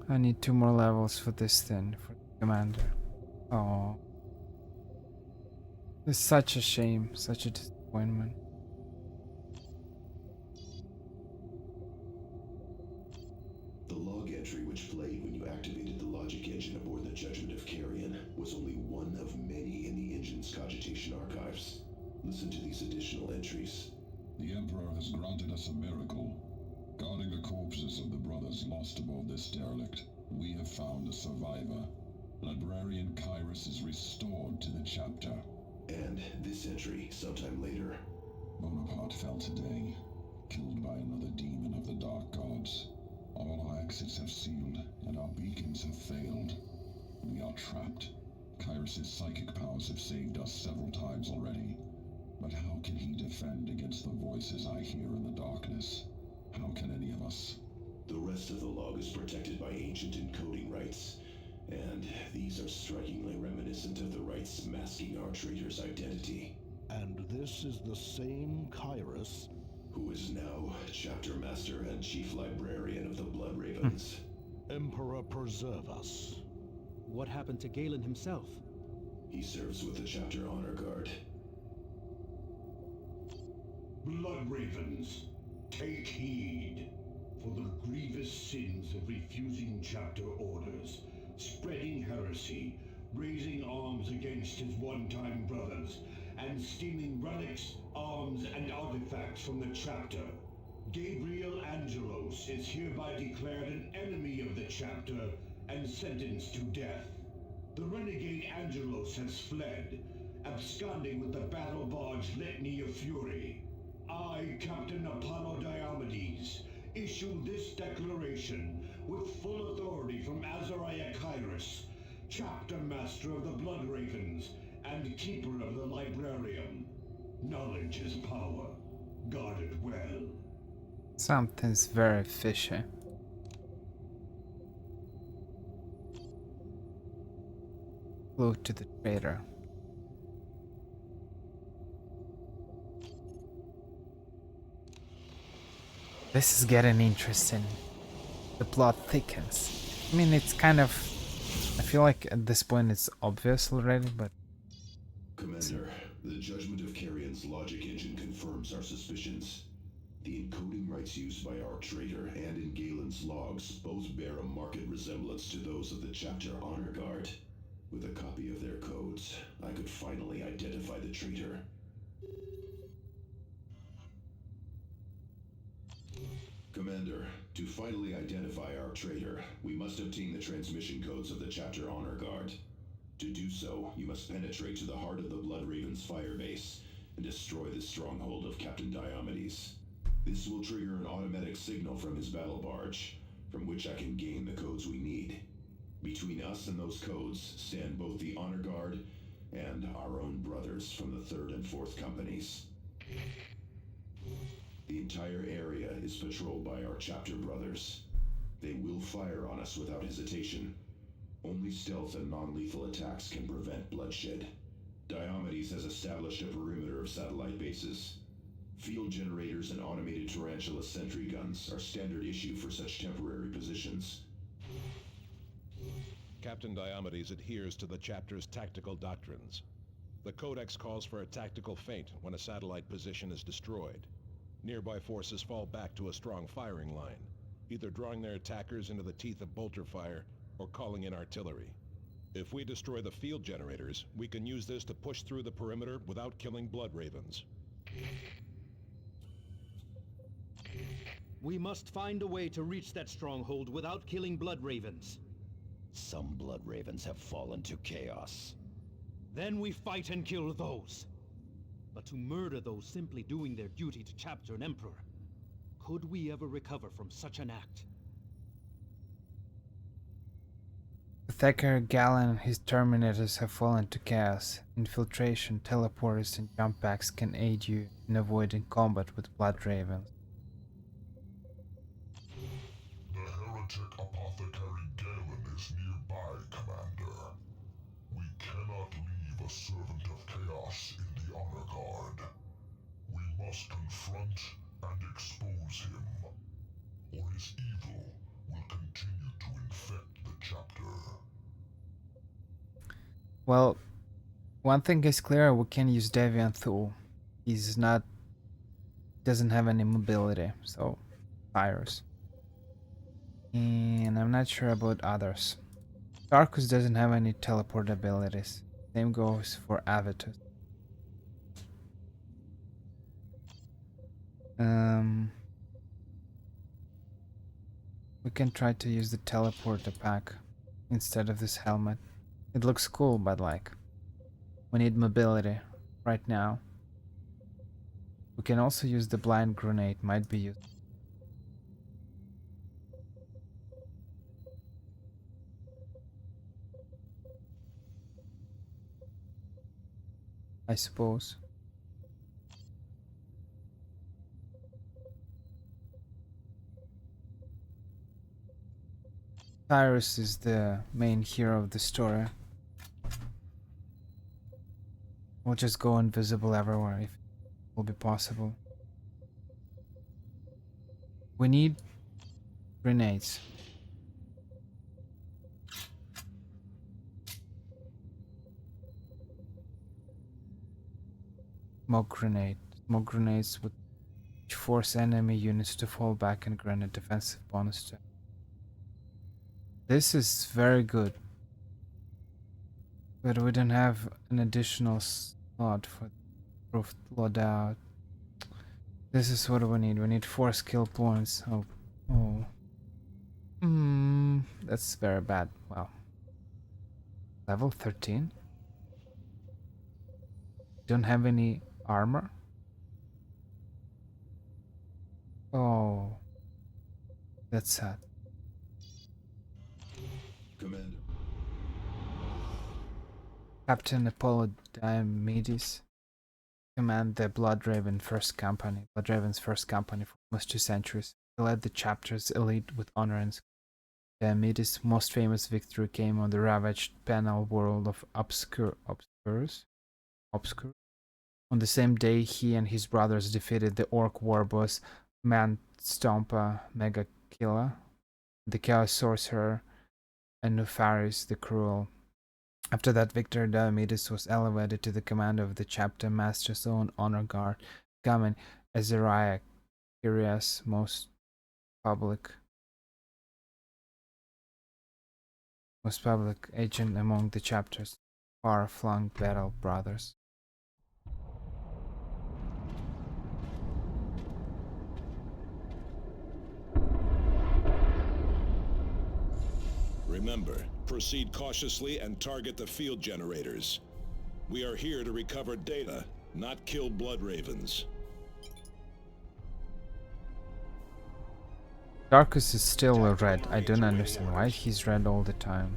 I need 2 more levels for this thing, for the Commander. Oh. It's such a shame, such a disappointment. The log entry which played when you activated the logic engine aboard the Judgment of Carrion was only one of many in the engine's cogitation archives. Listen to these additional entries. The Emperor has granted us a miracle. Guarding the corpses of the brothers lost aboard this derelict, we have found a survivor. Librarian Kyrus is restored to the chapter. And this entry, sometime later. Bonaparte fell today, killed by another demon of the Dark Gods. All our exits have sealed, and our beacons have failed. We are trapped. Kyrus' psychic powers have saved us several times already. But how can he defend against the voices I hear in the darkness? How can any of us? The rest of the log is protected by ancient encoding rights. And these are strikingly reminiscent of the rights masking our traitor's identity. And this is the same Kyrus who is now Chapter Master and Chief Librarian of the Blood Ravens. Emperor preserve us. What happened to Galen himself? He serves with the Chapter Honor Guard. Blood Ravens, take heed. For the grievous sins of refusing chapter orders, spreading heresy, raising arms against his one-time brothers, and stealing relics, arms, and artifacts from the chapter. Gabriel Angelos is hereby declared an enemy of the chapter and sentenced to death. The renegade Angelos has fled, absconding with the battle barge Litany of Fury. I, Captain Apollo Diomedes, issue this declaration with full authority from Azariah Kyrus, Chapter Master of the Blood Ravens and Keeper of the Librarium. Knowledge is power. Guard it well. Something's very fishy. Clue to the traitor. This is getting interesting. The plot thickens. I mean, it's kind of... I feel like at this point it's obvious already, but... Commander, the Judgment of Carrion's logic engine confirms our suspicions. The encoding rights used by our traitor and in Galen's logs both bear a marked resemblance to those of the Chapter Honor Guard. With a copy of their codes, I could finally identify the traitor. Commander, to finally identify our traitor, we must obtain the transmission codes of the Chapter Honor Guard. To do so, you must penetrate to the heart of the Bloodraven's firebase and destroy the stronghold of Captain Diomedes. This will trigger an automatic signal from his battle barge, from which I can gain the codes we need. Between us and those codes stand both the Honor Guard and our own brothers from the 3rd and 4th Companies. The entire area is patrolled by our chapter brothers. They will fire on us without hesitation. Only stealth and non-lethal attacks can prevent bloodshed. Diomedes has established a perimeter of satellite bases. Field generators and automated tarantula sentry guns are standard issue for such temporary positions. Captain Diomedes adheres to the chapter's tactical doctrines. The Codex calls for a tactical feint when a satellite position is destroyed. Nearby forces fall back to a strong firing line, either drawing their attackers into the teeth of bolter fire or calling in artillery. If we destroy the field generators, we can use this to push through the perimeter without killing blood ravens. We must find a way to reach that stronghold without killing blood ravens. Some blood ravens have fallen to chaos. Then we fight and kill those. But to murder those simply doing their duty to Chapter and Emperor, could we ever recover from such an act? Thacker, Galen, and his Terminators have fallen to chaos. Infiltration, teleporters, and jump packs can aid you in avoiding combat with blood ravens. The heretic apothecary Galen is nearby, Commander. We cannot leave a servant of chaos in the Honor Guard. We must confront and expose him, or his evil will continue to infect the chapter. Well, one thing is clear, we can use Deviant Thule. Doesn't have any mobility, so fires. And I'm not sure about others. Darkus doesn't have any teleport abilities. Same goes for Avitus. We can try to use the teleporter pack instead of this helmet. It looks cool, but like, we need mobility right now. We can also use the blind grenade, might be used. I suppose. Cyrus is the main hero of the story. We'll just go invisible everywhere if it will be possible. We need grenades. Smoke grenade. Smoke grenades would force enemy units to fall back and grant a defensive bonus to. This is very good. But we don't have an additional slot for proof loadout. This is what we need. We need 4 skill points. Oh. That's very bad. Wow. Level 13? Don't have any armor? Oh. That's sad. Commander. Captain Apollo Diomedes commanded the Bloodraven's first company for almost 2 centuries. He led the chapter's elite with honor and skill. Diomedes' most famous victory came on the ravaged penal world of Obscure. On the same day, he and his brothers defeated the orc war boss Man-Stompa Megakilla, the Chaos Sorcerer, and Nefarius the Cruel. After that victory, Diomedes was elevated to the command of the chapter master's own honor guard, becoming Azariah Kyrios' most public agent among the chapter's far-flung battle brothers. Remember, proceed cautiously and target the field generators. We are here to recover data, not kill blood ravens. Darkus is still a red. I don't understand why he's red all the time.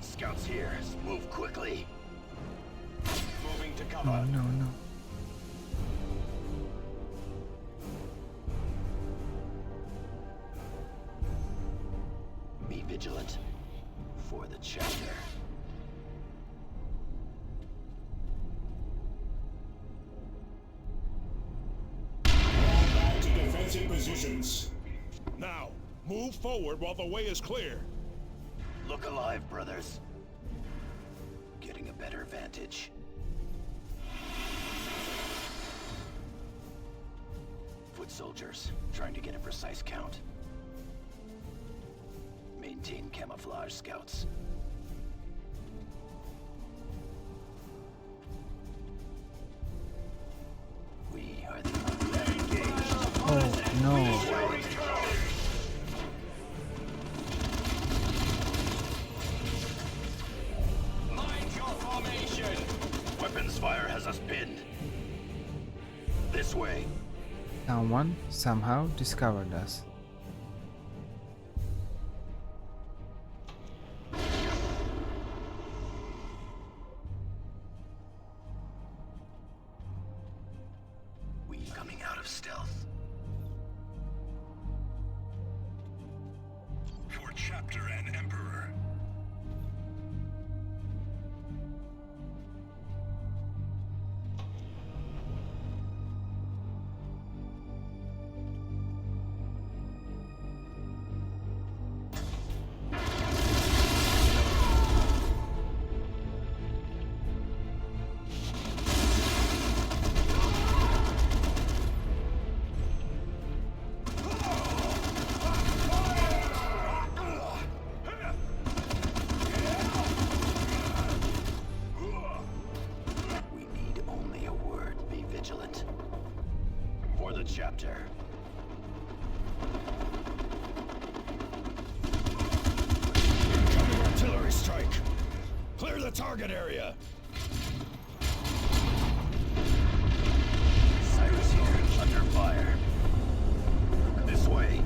Scouts here. Move quickly. Moving to cover. Oh, no, no. Be vigilant. For the chapter. Back to defensive positions. Now, move forward while the way is clear. Look alive, brothers. Getting a better vantage. Foot soldiers, trying to get a precise count. Maintain camouflage, scouts. We are the engaged. Oh, no. Mind your formation! Weapons fire has us pinned. This way. Someone somehow discovered us. We coming out of stealth. For Chapter and Emperor. We need only a word. Be vigilant. For the chapter. Incoming artillery strike. Clear the target area. Cyrus here, under fire. This way.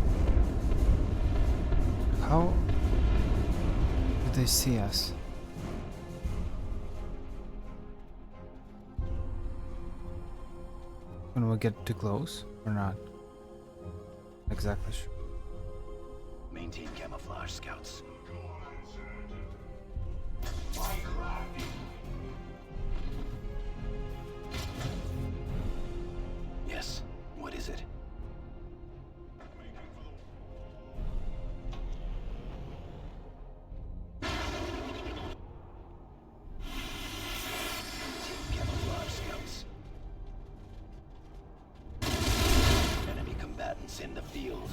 How do they see us? When we get too close or not? Exactly sure. Maintain camouflage, scouts. Yes, what is it? Camouflage, scouts. Enemy combatants in the field.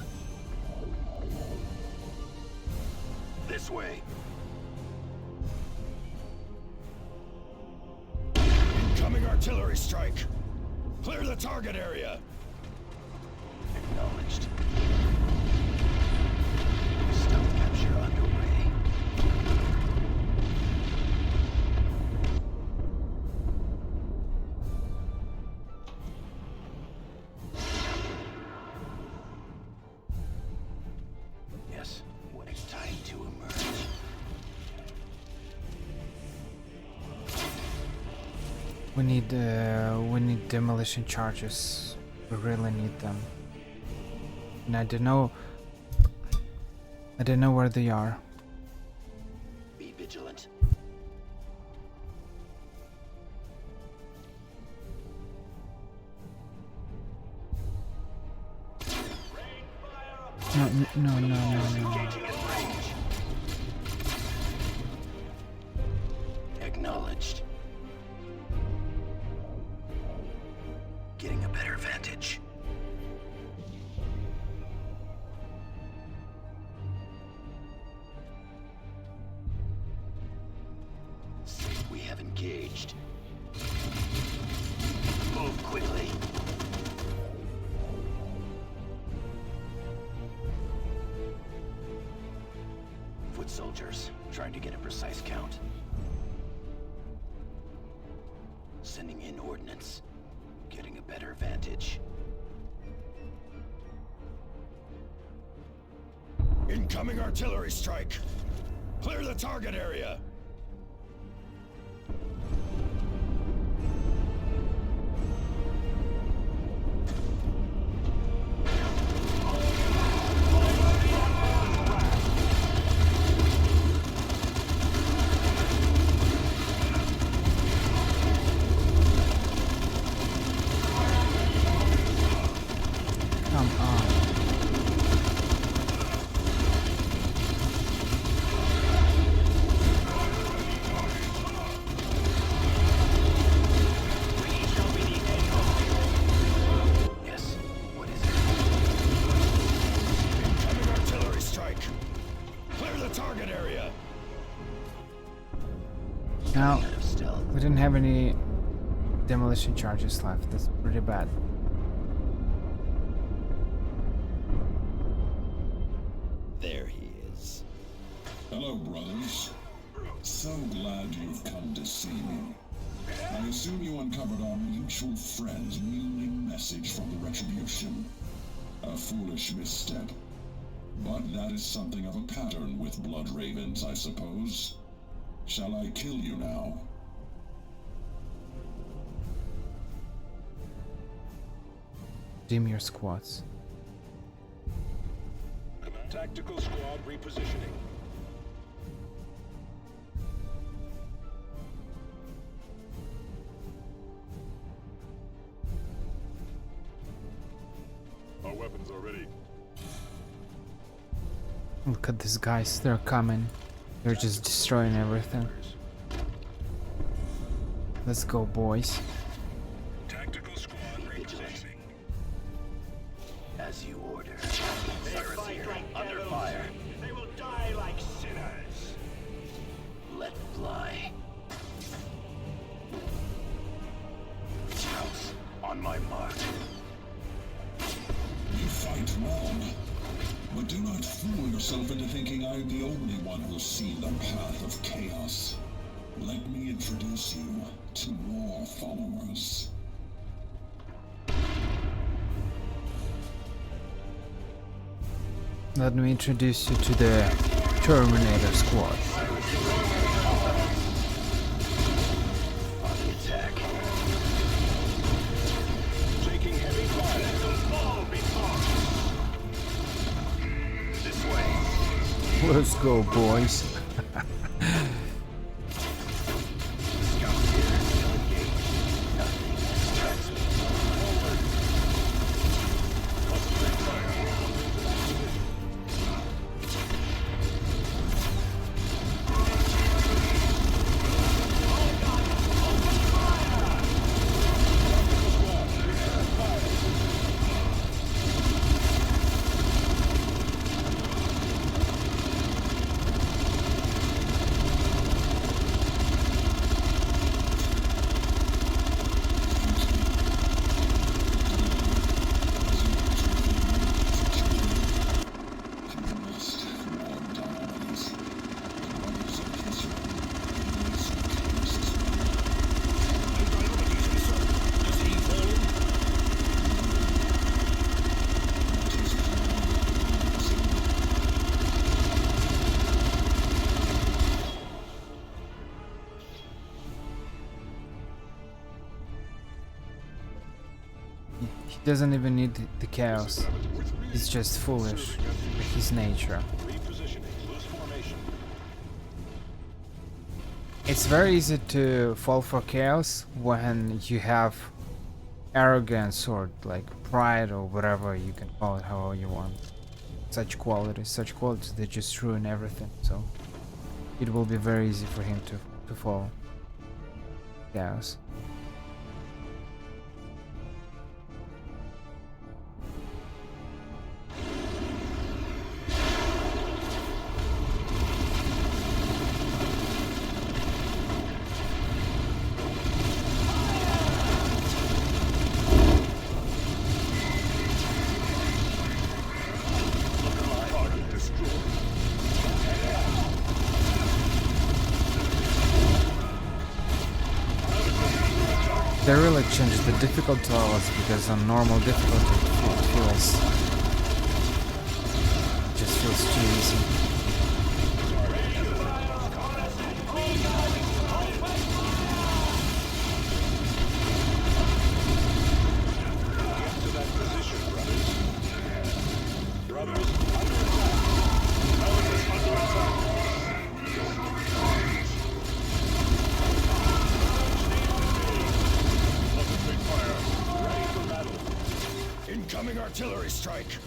This way. Incoming artillery strike. Clear the target area. Acknowledged. Stealth capture underway. Yes, when it's time to emerge. We need demolition charges. We really need them. And I don't know where they are. Be vigilant. No, no, no, no, no. Engaging in range. Acknowledged. Getting a better vantage. We have engaged. trying to get a precise count. Sending in ordnance. Getting a better vantage. Incoming artillery strike! Clear the target area! Come on. Yes, what is it? Incoming artillery strike! Clear the target area! Now, Out of stealth. we didn't have any demolition charges left. That's pretty bad. There he is. Hello, brothers. So glad you've come to see me. I assume you uncovered our mutual friend's meaning message from the Retribution. A foolish misstep. But that is something of a pattern with Blood Ravens, I suppose. Shall I kill you now? Dim your squads. Tactical squad repositioning. Our weapons are ready. Look at these guys. They're coming. They're just destroying everything. Let's go, boys. Tactical squad repositioning. As you order. Cyrus here, under fire. They will die like sinners. Let fly. House, on my mark. You fight wrong. But do not fool yourself into thinking I'm the only one who'll see the path of chaos. Let me introduce you to more followers. Let me introduce you to the Terminator squad. On the attack. Taking heavy fire. This way. Let's go, boys. Scouts here, still engaged. Nothing distracts me. Forward. Concentrate fire. He doesn't even need the chaos. He's just foolish. Like his nature. Repositioning. Loose formation. It's very easy to fall for chaos when you have arrogance or like pride or whatever you can call it, however you want. Such qualities that just ruin everything. So it will be very easy for him to fall chaos. They really changed the difficulty levels because on normal difficulty it just feels too easy. Incoming artillery strike!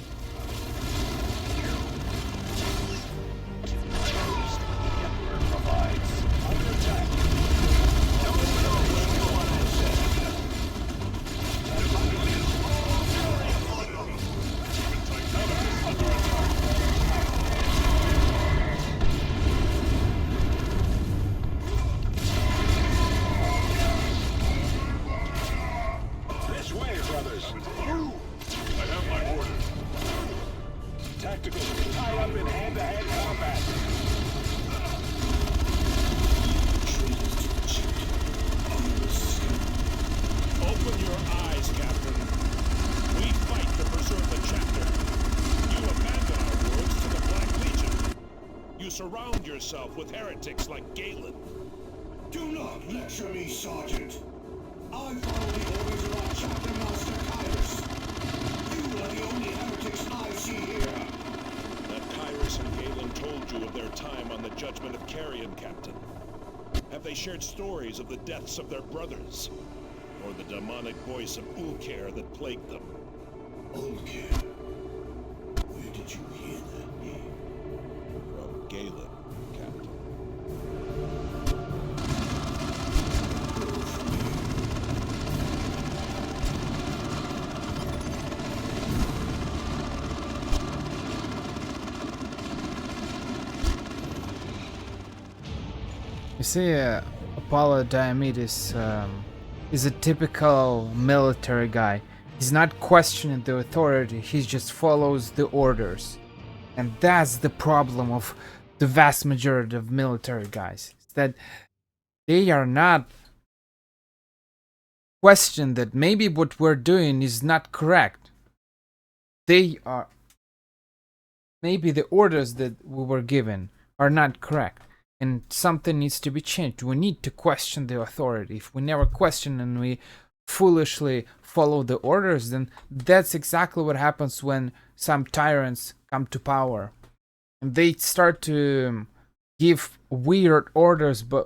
This way, brothers! Move! I have my orders. Tactical, tie up in hand-to-hand combat. Open your eyes, Captain. We fight to preserve the chapter. You abandon our words to the Black Legion. You surround yourself with heretics like Galen. Do not lecture me, Sergeant. I follow the orders of our chapter master, Kyrus. You are the only heretics I see here. That Kyrus and Galen told you of their time on the Judgment of Carrion, Captain. Have they shared stories of the deaths of their brothers? Or the demonic voice of Ulker that plagued them? Ulker? Where did you hear that name? From Galen, Captain. You see, Apollo Diomedes is a typical military guy. He's not questioning the authority, he just follows the orders. And that's the problem of the vast majority of military guys. Is that they are not questioning that maybe what we're doing is not correct. They are... Maybe the orders that we were given are not correct. And something needs to be changed. We need to question the authority. If we never question and we foolishly follow the orders, then that's exactly what happens when some tyrants come to power. And they start to give weird orders by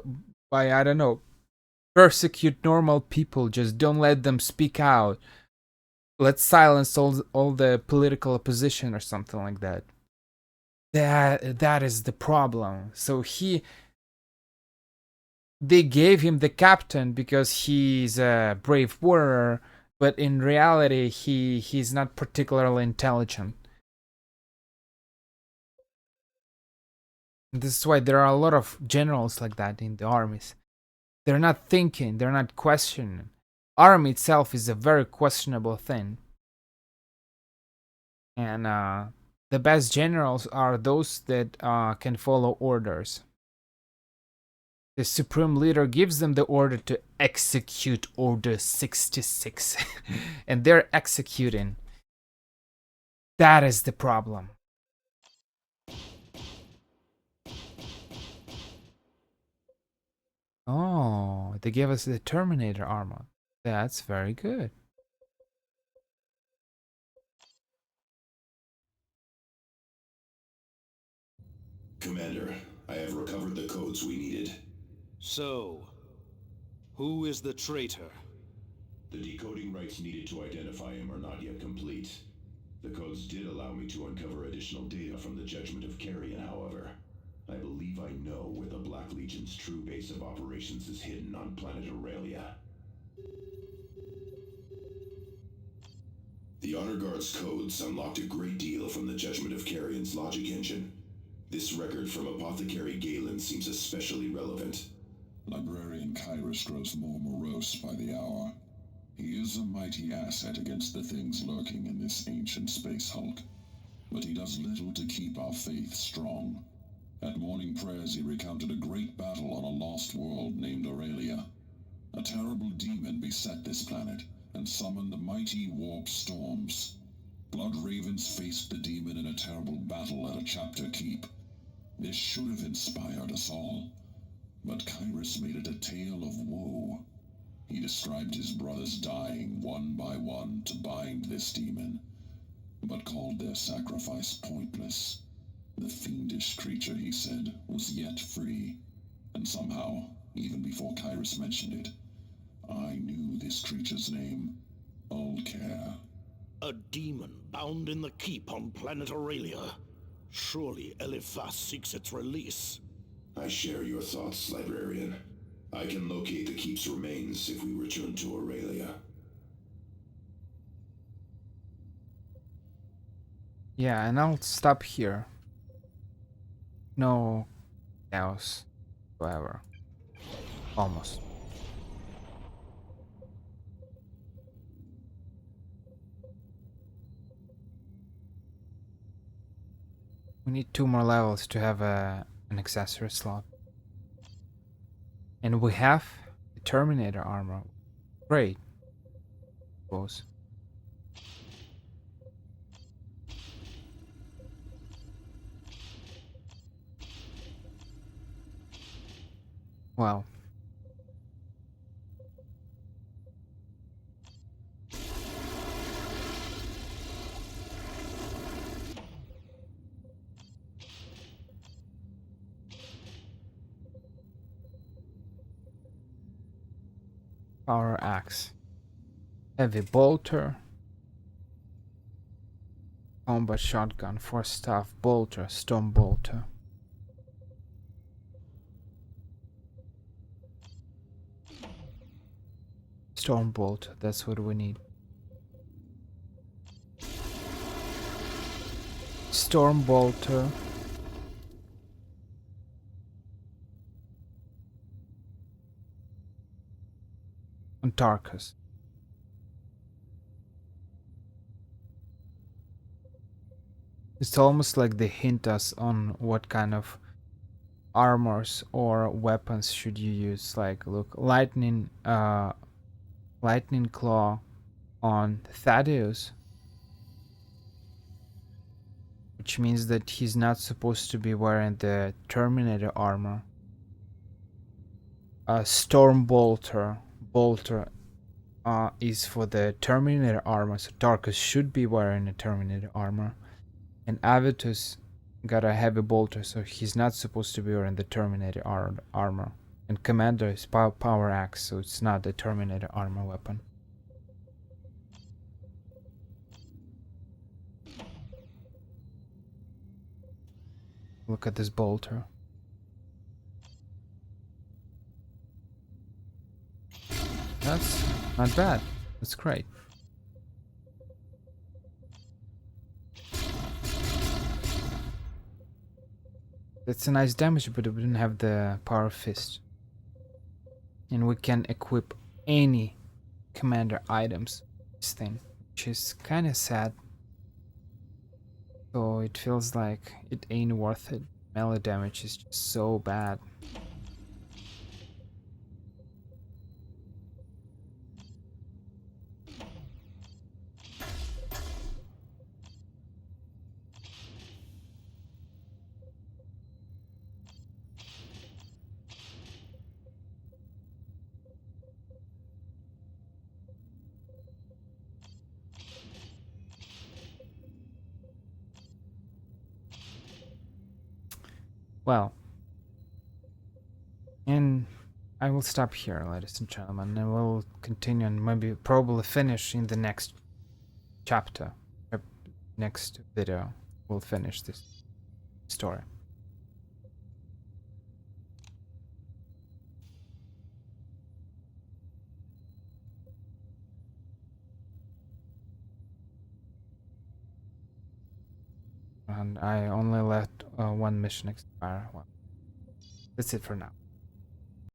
I don't know, persecute normal people, just don't let them speak out. Let's silence all the political opposition or something like that. That is the problem. So they gave him the captain because he's a brave warrior, but in reality he's not particularly intelligent. This is why there are a lot of generals like that in the armies. They're not thinking, they're not questioning. Army itself is a very questionable thing. And the best generals are those that can follow orders. The supreme leader gives them the order to execute Order 66. And they're executing. That is the problem. Oh, they gave us the Terminator armor. That's very good. Commander, I have recovered the codes we needed. So, who is the traitor? The decoding rights needed to identify him are not yet complete. The codes did allow me to uncover additional data from the Judgment of Carrion, however. I believe I know where the Black Legion's true base of operations is hidden on planet Aurelia. The Honor Guard's codes unlocked a great deal from the Judgment of Carrion's logic engine. This record from Apothecary Galen seems especially relevant. Librarian Kyrus grows more morose by the hour. He is a mighty asset against the things lurking in this ancient space hulk. But he does little to keep our faith strong. At morning prayers he recounted a great battle on a lost world named Aurelia. A terrible demon beset this planet and summoned mighty warp storms. Blood Ravens faced the demon in a terrible battle at a chapter keep. This should have inspired us all. But Kyrus made it a tale of woe. He described his brothers dying one by one to bind this demon, but called their sacrifice pointless. The fiendish creature, he said, was yet free, and somehow, even before Kyrus mentioned it, I knew this creature's name, Ulcare. A demon bound in the keep on planet Aurelia. Surely Eliphas seeks its release. I share your thoughts, librarian. I can locate the keep's remains if we return to Aurelia. Yeah, and I'll stop here. No else, whatever. Almost. We need 2 more levels to have an accessory slot. And we have the Terminator armor. Great. Suppose. Well. Power axe. Heavy bolter. Combat shotgun, 4 staff, bolter, storm bolter. Storm bolter, that's what we need. Storm bolter. And Tarkus. It's almost like they hint us on what kind of armors or weapons should you use. Like, look, lightning claw on Thaddeus, which means that he's not supposed to be wearing the Terminator armor. Storm bolter is for the Terminator armor, so Tarkus should be wearing a Terminator armor. And Avitus got a heavy bolter, so he's not supposed to be wearing the Terminator armor. And Commander is power axe, so it's not the Terminator armor weapon. Look at this bolter. That's not bad. That's great. That's a nice damage, but it wouldn't have the power fist. And we can equip any commander items this thing, which is kind of sad. So it feels like it ain't worth it. Melee damage is just so bad. Well, and I will stop here, ladies and gentlemen, and we'll continue and maybe probably finish in the next chapter. Next video, we'll finish this story. And I only let one mission expire. Well, that's it for now.